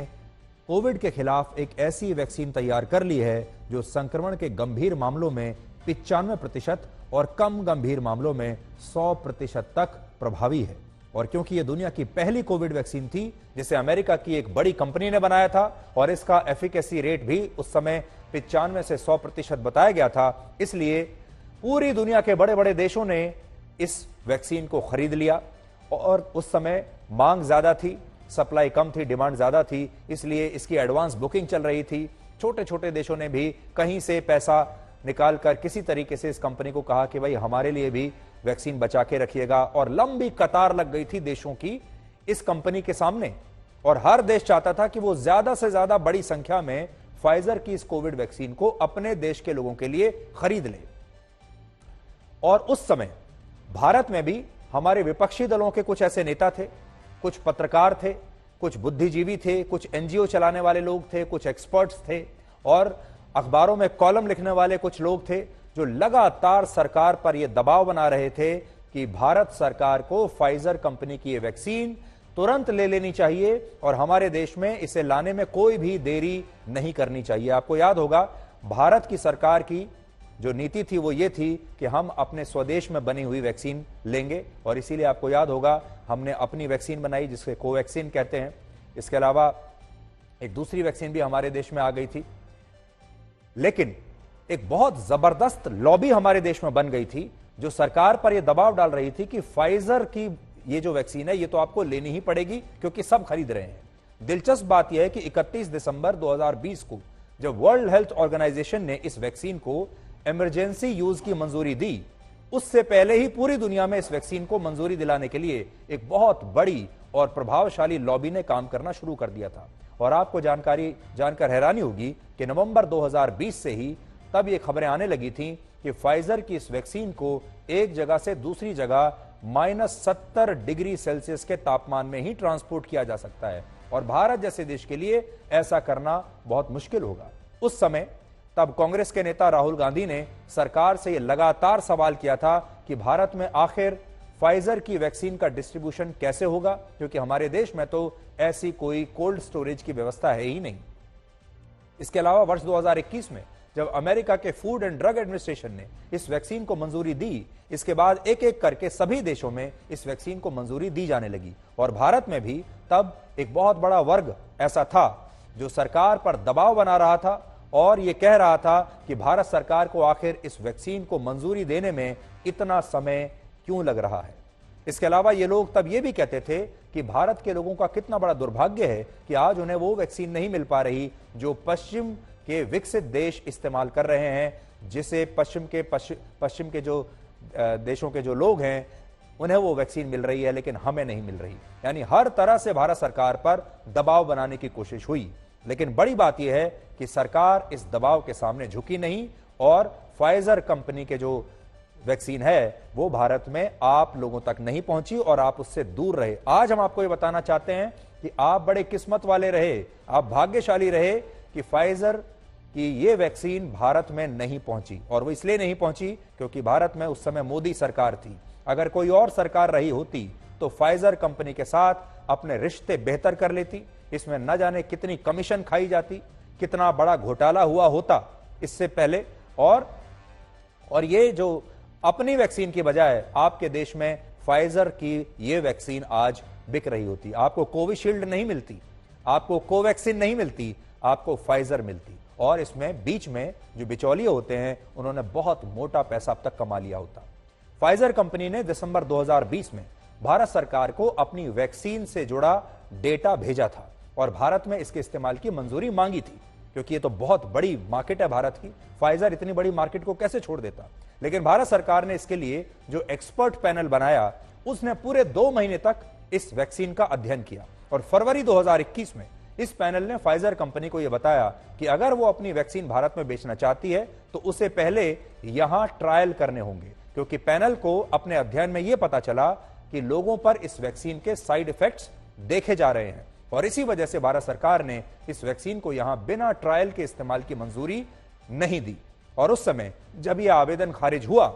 कोविड के खिलाफ एक ऐसी वैक्सीन तैयार कर ली है जो संक्रमण के गंभीर मामलों में 95% और कम गंभीर मामलों में 100% तक प्रभावी है। और क्योंकि यह दुनिया की पहली कोविड वैक्सीन थी जिसे अमेरिका की एक बड़ी कंपनी ने बनाया था और इसका एफिकेसी रेट भी उस समय 95 से 100% बताया गया था, इसलिए पूरी दुनिया के बड़े बड़े देशों ने इस वैक्सीन को खरीद लिया। और उस समय मांग ज्यादा थी, सप्लाई कम थी, डिमांड ज्यादा थी, इसलिए इसकी एडवांस बुकिंग चल रही थी। छोटे छोटे देशों ने भी कहीं से पैसा निकालकर किसी तरीके से इस कंपनी को कहा कि भाई हमारे लिए भी वैक्सीन बचा के रखिएगा। और लंबी कतार लग गई थी देशों की इस कंपनी के सामने और हर देश चाहता था कि वो ज्यादा से ज्यादा बड़ी संख्या में फाइजर की इस कोविड वैक्सीन को अपने देश के लोगों के लिए खरीद ले। और उस समय भारत में भी हमारे विपक्षी दलों के कुछ ऐसे नेता थे, कुछ पत्रकार थे, कुछ बुद्धिजीवी थे, कुछ एनजीओ चलाने वाले लोग थे, कुछ एक्सपर्ट्स थे और अखबारों में कॉलम लिखने वाले कुछ लोग थे जो लगातार सरकार पर यह दबाव बना रहे थे कि भारत सरकार को फाइजर कंपनी की यह वैक्सीन तुरंत ले लेनी चाहिए और हमारे देश में इसे लाने में कोई भी देरी नहीं करनी चाहिए। आपको याद होगा भारत की सरकार की जो नीति थी वो ये थी कि हम अपने स्वदेश में बनी हुई वैक्सीन लेंगे और इसीलिए आपको याद होगा हमने अपनी वैक्सीन बनाई जिसके कोवैक्सीन कहते हैं। इसके अलावा एक दूसरी वैक्सीन भी हमारे देश में आ गई थी, लेकिन एक बहुत जबरदस्त लॉबी हमारे देश में बन गई थी जो सरकार पर यह दबाव डाल रही थी कि फाइजर की ये जो वैक्सीन है ये तो आपको लेनी ही पड़ेगी क्योंकि सब खरीद रहे हैं। दिलचस्प बात यह है कि 31 दिसंबर 2020 को जब वर्ल्ड हेल्थ ऑर्गेनाइजेशन ने इस वैक्सीन को इमरजेंसी यूज की मंजूरी दी, उससे पहले ही पूरी दुनिया में इस वैक्सीन को मंजूरी दिलाने के लिए एक बहुत बड़ी और प्रभावशाली लॉबी ने काम करना शुरू कर दिया था। और आपको जानकर हैरानी होगी कि नवंबर 2020 से ही तब ये खबरें आने लगी थी कि फाइजर की इस वैक्सीन को एक जगह से दूसरी जगह -70 डिग्री सेल्सियस के तापमान में ही ट्रांसपोर्ट किया जा सकता है और भारत जैसे देश के लिए ऐसा करना बहुत मुश्किल होगा। उस समय तब कांग्रेस के नेता राहुल गांधी ने सरकार से यह लगातार सवाल किया था कि भारत में आखिर फाइजर की वैक्सीन का डिस्ट्रीब्यूशन कैसे होगा, क्योंकि हमारे देश में तो ऐसी कोई कोल्ड स्टोरेज की व्यवस्था है ही नहीं। इसके अलावा वर्ष 2021 में जब अमेरिका के फूड एंड ड्रग एडमिनिस्ट्रेशन ने इस वैक्सीन को मंजूरी दी, इसके बाद एक एक करके सभी देशों में इस वैक्सीन को मंजूरी दी जाने लगी और भारत में भी तब एक बहुत बड़ा वर्ग ऐसा था जो सरकार पर दबाव बना रहा था और यह कह रहा था कि भारत सरकार को आखिर इस वैक्सीन को मंजूरी देने में इतना समय क्यों लग रहा है। इसके अलावा ये लोग तब ये भी कहते थे कि भारत के लोगों का कितना बड़ा दुर्भाग्य है कि आज उन्हें वो वैक्सीन नहीं मिल पा रही जो पश्चिम के विकसित देश इस्तेमाल कर रहे हैं, जिसे पश्चिम के जो देशों के जो लोग हैं उन्हें वो वैक्सीन मिल रही है लेकिन हमें नहीं मिल रही। यानी हर तरह से भारत सरकार पर दबाव बनाने की कोशिश हुई, लेकिन बड़ी बात यह है कि सरकार इस दबाव के सामने झुकी नहीं और फाइजर कंपनी के जो वैक्सीन है वो भारत में आप लोगों तक नहीं पहुंची और आप उससे दूर रहे। आज हम आपको ये बताना चाहते हैं कि आप बड़े किस्मत वाले रहे, आप भाग्यशाली रहे कि फाइजर की ये वैक्सीन भारत में नहीं पहुंची। और वो इसलिए नहीं पहुंची क्योंकि भारत में उस समय मोदी सरकार थी। अगर कोई और सरकार रही होती तो फाइजर कंपनी के साथ अपने रिश्ते बेहतर कर लेती, इसमें न जाने कितनी कमीशन खाई जाती, कितना बड़ा घोटाला हुआ होता इससे पहले। और ये जो अपनी वैक्सीन की बजाय आपके देश में फाइजर की ये वैक्सीन आज बिक रही होती। आपको कोविशील्ड नहीं मिलती, आपको कोवैक्सीन नहीं मिलती, आपको फाइजर मिलती। और इसमें बीच में जो बिचौलिए होते हैं उन्होंने बहुत मोटा पैसा अब तक कमा लिया होता। फाइजर कंपनी ने दिसंबर 2020 में भारत सरकार को अपनी वैक्सीन से जुड़ा डेटा भेजा था और भारत में इसके इस्तेमाल की मंजूरी मांगी थी, क्योंकि ये तो बहुत बड़ी मार्केट है भारत की। फाइजर इतनी बड़ी मार्केट को कैसे छोड़ देता। लेकिन भारत सरकार ने इसके लिए जो एक्सपर्ट पैनल बनाया उसने पूरे 2 महीने तक इस वैक्सीन का अध्ययन किया और फरवरी 2021 में इस पैनल ने फाइजर कंपनी को यह बताया कि अगर वो अपनी वैक्सीन भारत में बेचना चाहती है तो उसे पहले यहां ट्रायल करने होंगे, क्योंकि पैनल को अपने अध्ययन में यह पता चला कि लोगों पर इस वैक्सीन के साइड इफेक्ट्स देखे जा रहे हैं और इसी वजह से भारत सरकार ने इस वैक्सीन को यहां बिना ट्रायल के इस्तेमाल की मंजूरी नहीं दी। और उस समय जब यह आवेदन खारिज हुआ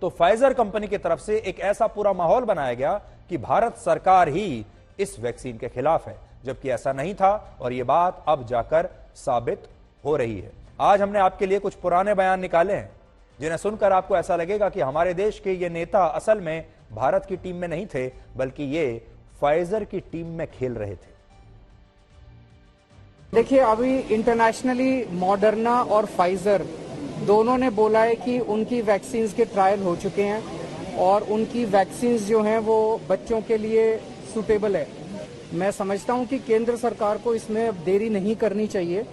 तो फाइजर कंपनी की तरफ से एक ऐसा पूरा माहौल बनाया गया कि भारत सरकार ही इस वैक्सीन के खिलाफ है, जबकि ऐसा नहीं था और यह बात अब जाकर साबित हो रही है। आज हमने आपके लिए कुछ पुराने बयान निकाले हैं जिन्हें सुनकर आपको ऐसा लगेगा कि हमारे देश के ये नेता असल में भारत की टीम में नहीं थे, बल्कि ये फाइजर की टीम में खेल रहे थे।
देखिए, अभी इंटरनेशनली मॉडर्ना और फाइजर दोनों ने बोला है कि उनकी वैक्सीन्स के ट्रायल हो चुके हैं और उनकी वैक्सीन्स जो हैं वो बच्चों के लिए सूटेबल है। मैं समझता हूं कि केंद्र सरकार को इसमें अब देरी नहीं करनी चाहिए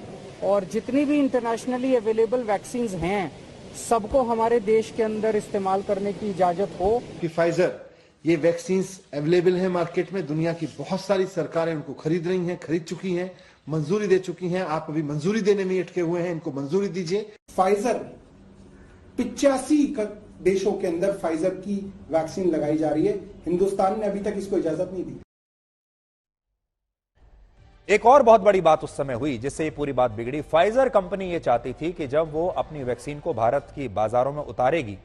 और जितनी भी इंटरनेशनली अवेलेबल वैक्सीन्स हैं सबको हमारे देश के अंदर इस्तेमाल करने की इजाजत हो।
कि फाइजर ये वैक्सीन्स अवेलेबल हैं मार्केट में, दुनिया की बहुत सारी सरकारें उनको खरीद रही हैं, खरीद चुकी हैं, मंजूरी दे चुकी हैं। आप अभी मंजूरी देने में अटके हुए हैं, इनको मंजूरी दीजिए।
फाइजर 85 देशों के अंदर फाइजर की वैक्सीन लगाई जा रही है, हिंदुस्तान ने अभी तक इसको इजाजत नहीं दी।
एक और बहुत बड़ी बात उस समय हुई जिससे ये पूरी बात बिगड़ी। फाइजर कंपनी ये चाहती थी कि जब वो अपनी वैक्सीन को भारत की बाजारों में उतारेगी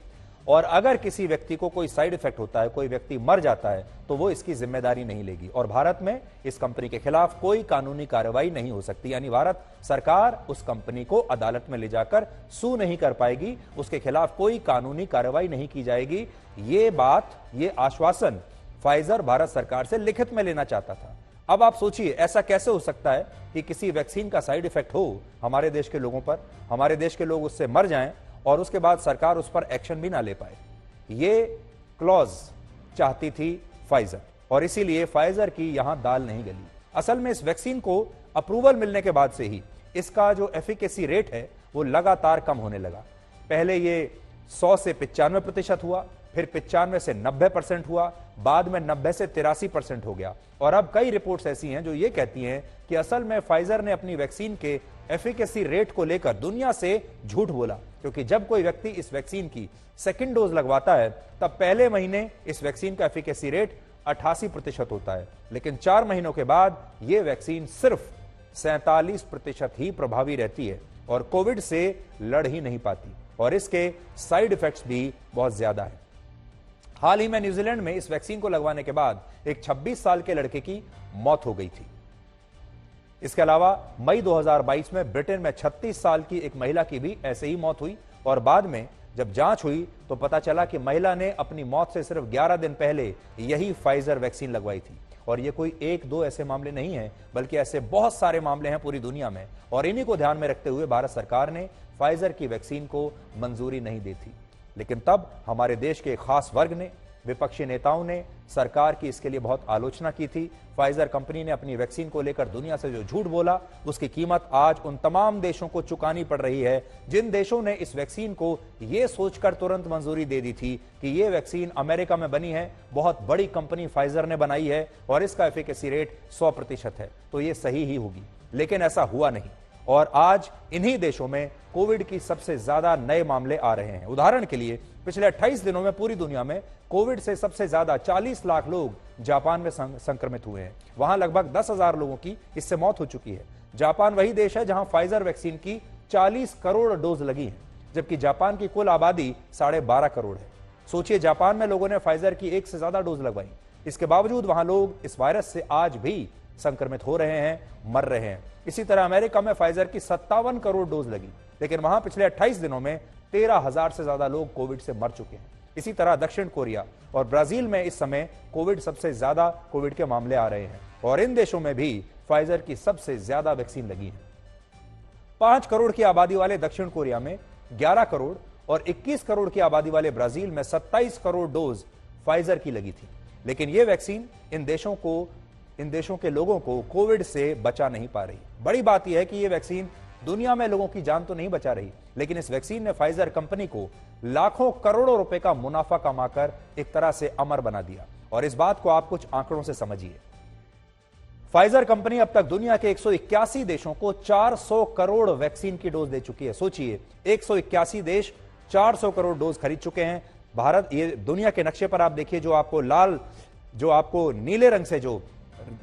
और अगर किसी व्यक्ति को कोई साइड इफेक्ट होता है, कोई व्यक्ति मर जाता है, तो वो इसकी जिम्मेदारी नहीं लेगी और भारत में इस कंपनी के खिलाफ कोई कानूनी कार्रवाई नहीं हो सकती। यानी भारत सरकार उस कंपनी को अदालत में ले जाकर सू नहीं कर पाएगी, उसके खिलाफ कोई कानूनी कार्रवाई नहीं की जाएगी। ये बात, ये आश्वासन फाइजर भारत सरकार से लिखित में लेना चाहता था। अब आप सोचिए, ऐसा कैसे हो सकता है कि किसी वैक्सीन का साइड इफेक्ट हो हमारे देश के लोगों पर, हमारे देश के लोग उससे मर जाएं और उसके बाद सरकार उस पर एक्शन भी ना ले पाए। ये क्लॉज चाहती थी फाइजर और इसीलिए फाइजर की यहां दाल नहीं गली। असल में इस वैक्सीन को अप्रूवल मिलने के बाद से ही इसका जो एफिकेसी रेट है वो लगातार कम होने लगा। पहले ये 100 से 95% हुआ, फिर 95 से 90% हुआ, बाद में 90 से 83% हो गया और अब कई रिपोर्ट्स ऐसी हैं जो ये कहती हैं कि असल में फाइजर ने अपनी वैक्सीन के एफिकेसी रेट को लेकर दुनिया से झूठ बोला, क्योंकि जब कोई व्यक्ति इस वैक्सीन की सेकंड डोज लगवाता है तब पहले महीने इस वैक्सीन का एफिकेसी रेट 88% होता है, लेकिन 4 महीनों के बाद यह वैक्सीन सिर्फ 47% ही प्रभावी रहती है और कोविड से लड़ ही नहीं पाती और इसके साइड इफेक्ट्स भी बहुत ज्यादा है। हाल ही में न्यूजीलैंड में इस वैक्सीन को लगवाने के बाद एक 26 साल के लड़के की मौत हो गई थी। इसके अलावा मई 2022 में ब्रिटेन में 36 साल की एक महिला की भी ऐसे ही मौत हुई और बाद में जब जांच हुई तो पता चला कि महिला ने अपनी मौत से सिर्फ 11 दिन पहले यही फाइजर वैक्सीन लगवाई थी। और ये कोई एक दो ऐसे मामले नहीं हैं, बल्कि ऐसे बहुत सारे मामले हैं पूरी दुनिया में, और इन्हीं को ध्यान में रखते हुए भारत सरकार ने फाइजर की वैक्सीन को मंजूरी नहीं दी थी। लेकिन तब हमारे देश के खास वर्ग ने, विपक्षी नेताओं ने सरकार की इसके लिए बहुत आलोचना की थी। फाइजर कंपनी ने अपनी वैक्सीन को लेकर दुनिया से जो झूठ बोला, उसकी कीमत आज उन तमाम देशों को चुकानी पड़ रही है जिन देशों ने इस वैक्सीन को यह सोचकर तुरंत मंजूरी दे दी थी कि यह वैक्सीन अमेरिका में बनी है, बहुत बड़ी कंपनी फाइजर ने बनाई है और इसका एफिकेसी रेट 100% है, तो यह सही ही होगी। लेकिन ऐसा हुआ नहीं, और आज इन्हीं देशों में कोविड की सबसे ज्यादा नए मामले आ रहे हैं। उदाहरण के लिए पिछले 28 दिनों में पूरी दुनिया में कोविड से सबसे ज्यादा 40 लाख लोग जापान में संक्रमित हुए हैं। वहां लगभग 10,000 लोगों की इससे मौत हो चुकी है। जापान वही देश है जहां फाइजर वैक्सीन की 40 करोड़ डोज लगी हैं, जबकि जापान की कुल आबादी 12.5 करोड़ है। सोचिए, जापान में लोगों ने फाइजर की 1 से ज्यादा डोज लगवाई, इसके बावजूद वहां लोग इस वायरस से आज भी संक्रमित हो रहे हैं, मर रहे हैं। इसी तरह अमेरिका में फाइजर की 57 करोड़ डोज लगी, लेकिन वहां पिछले 28 दिनों में 13,000 से ज्यादा लोग कोविड से मर चुके हैं। इसी तरह दक्षिण कोरिया और ब्राजील में इस समय सबसे ज्यादा कोविड के मामले आ रहे हैं, और इन देशों में भी फाइजर की सबसे ज्यादा वैक्सीन लगी है। 5 करोड़ की आबादी वाले दक्षिण कोरिया में 11 करोड़ और 21 करोड़ की आबादी वाले ब्राजील में 27 करोड़ डोज फाइजर की लगी थी। लेकिन यह वैक्सीन इन देशों के लोगों को कोविड से बचा नहीं पा रही। बड़ी बात यह है कि यह वैक्सीन दुनिया में लोगों की जान तो नहीं बचा रही, लेकिन इस वैक्सीन ने फाइजर कंपनी को लाखों करोड़ों रुपए का मुनाफा कमाकर एक तरह से अमर बना दिया। और इस बात को आप कुछ आंकड़ों से समझिए। फाइजर कंपनी अब तक दुनिया के 181 देशों को 400 करोड़ वैक्सीन की डोज दे चुकी है। सोचिए, 181 देश 400 करोड़ डोज खरीद चुके हैं। भारत, ये दुनिया के नक्शे पर आप देखिए, जो आपको नीले रंग से जो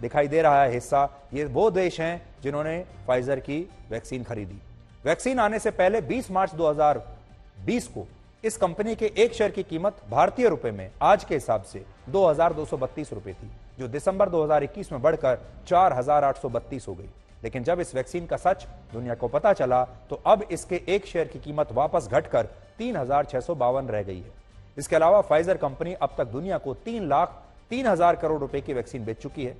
दिखाई दे रहा है हिस्सा, ये वो देश हैं जिन्होंने फाइजर की वैक्सीन खरीदी। वैक्सीन आने से पहले 20 मार्च 2020 को इस कंपनी के एक शेयर की कीमत भारतीय रुपए में आज के हिसाब से 2,232 रुपए थी, जो दिसंबर 2021 में बढ़कर 4,832 हो गई। लेकिन जब इस वैक्सीन का सच दुनिया को पता चला तो अब इसके एक शेयर की कीमत वापस घटकर 3,652 रह गई है। इसके अलावा फाइजर कंपनी अब तक दुनिया को 3,03,000 करोड़ रुपए की वैक्सीन बेच चुकी है।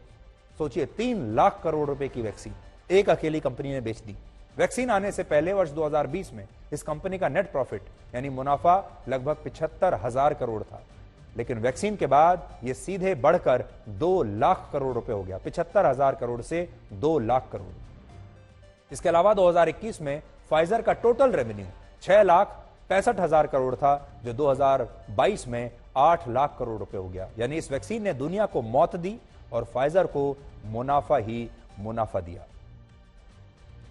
सोचिए, 3 लाख करोड़ रुपए की वैक्सीन एक अकेली कंपनी ने बेच दी। वैक्सीन आने से पहले वर्ष 2020 में इस कंपनी का नेट प्रॉफिट यानी मुनाफा लगभग 75,000 करोड़ था, लेकिन वैक्सीन के बाद यह सीधे बढ़कर 2 लाख करोड़ रुपए हो गया। 75,000 करोड़ से 2 लाख करोड़। इसके अलावा 2021 में फाइजर का टोटल रेवेन्यू 6,65,000 करोड़ था, जो 2022 में 8 लाख करोड़ रुपए हो गया। यानी इस वैक्सीन ने दुनिया को मौत दी और फाइजर को मुनाफा ही मुनाफा दिया।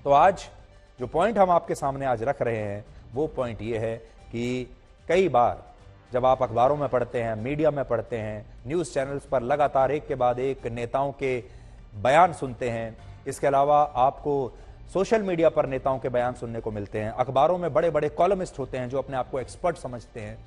तो आज जो पॉइंट हम आपके सामने आज रख रहे हैं वो पॉइंट ये है कि कई बार जब आप अखबारों में पढ़ते हैं, मीडिया में पढ़ते हैं, न्यूज चैनल्स पर लगातार एक के बाद एक नेताओं के बयान सुनते हैं, इसके अलावा आपको सोशल मीडिया पर नेताओं के बयान सुनने को मिलते हैं, अखबारों में बड़े बड़े कॉलमिस्ट होते हैं जो अपने आप को एक्सपर्ट समझते हैं,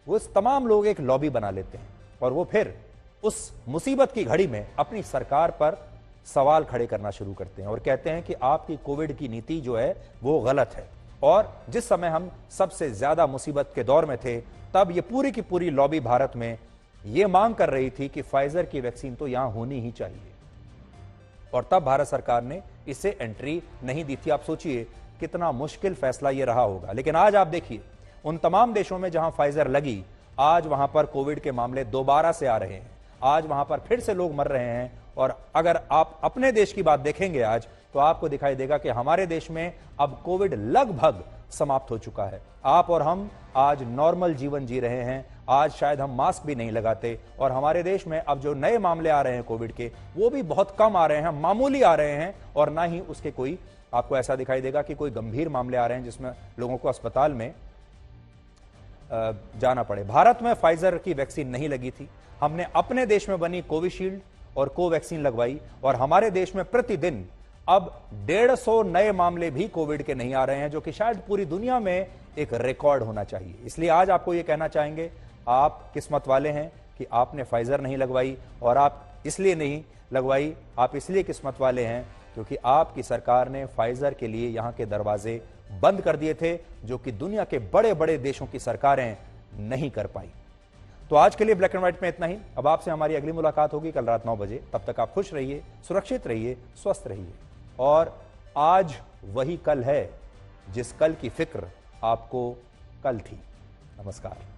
वो तमाम लोग एक लॉबी बना लेते हैं और वो फिर उस मुसीबत की घड़ी में अपनी सरकार पर सवाल खड़े करना शुरू करते हैं और कहते हैं कि आपकी कोविड की नीति जो है वो गलत है। और जिस समय हम सबसे ज्यादा मुसीबत के दौर में थे, तब ये पूरी की पूरी लॉबी भारत में ये मांग कर रही थी कि फाइजर की वैक्सीन तो यहां होनी ही चाहिए, और तब भारत सरकार ने इसे एंट्री नहीं दी थी। आप सोचिए कितना मुश्किल फैसला ये रहा होगा। लेकिन आज आप देखिए, उन तमाम देशों में जहां फाइजर लगी, आज वहां पर कोविड के मामले दोबारा से आ रहे हैं, आज वहां पर फिर से लोग मर रहे हैं। और अगर आप अपने देश की बात देखेंगे आज, तो आपको दिखाई देगा कि हमारे देश में अब कोविड लगभग समाप्त हो चुका है। आप और हम आज नॉर्मल जीवन जी रहे हैं। आज शायद हम मास्क भी नहीं लगाते, और हमारे देश में अब जो नए मामले आ रहे हैं कोविड के, वो भी बहुत कम आ रहे हैं, मामूली आ रहे हैं, और ना ही उसके कोई आपको ऐसा दिखाई देगा कि कोई गंभीर मामले आ रहे हैं जिसमें लोगों को अस्पताल में जाना पड़े। भारत में फाइजर की वैक्सीन नहीं लगी थी। हमने अपने देश में बनी कोविशील्ड और कोवैक्सीन लगवाई, और हमारे देश में प्रतिदिन अब 150 नए मामले भी कोविड के नहीं आ रहे हैं, जो कि शायद पूरी दुनिया में एक रिकॉर्ड होना चाहिए। इसलिए आज आपको यह कहना चाहेंगे, आप किस्मत वाले हैं कि आपने फाइजर नहीं लगवाई, और आप इसलिए नहीं लगवाई, आप इसलिए किस्मत वाले हैं क्योंकि आपकी सरकार ने फाइजर के लिए यहां के दरवाजे बंद कर दिए थे, जो कि दुनिया के बड़े बड़े देशों की सरकारें नहीं कर पाई। तो आज के लिए ब्लैक एंड व्हाइट में इतना ही। अब आपसे हमारी अगली मुलाकात होगी कल रात 9 बजे। तब तक आप खुश रहिए, सुरक्षित रहिए, स्वस्थ रहिए। और आज वही कल है जिस कल की फिक्र आपको कल थी। नमस्कार।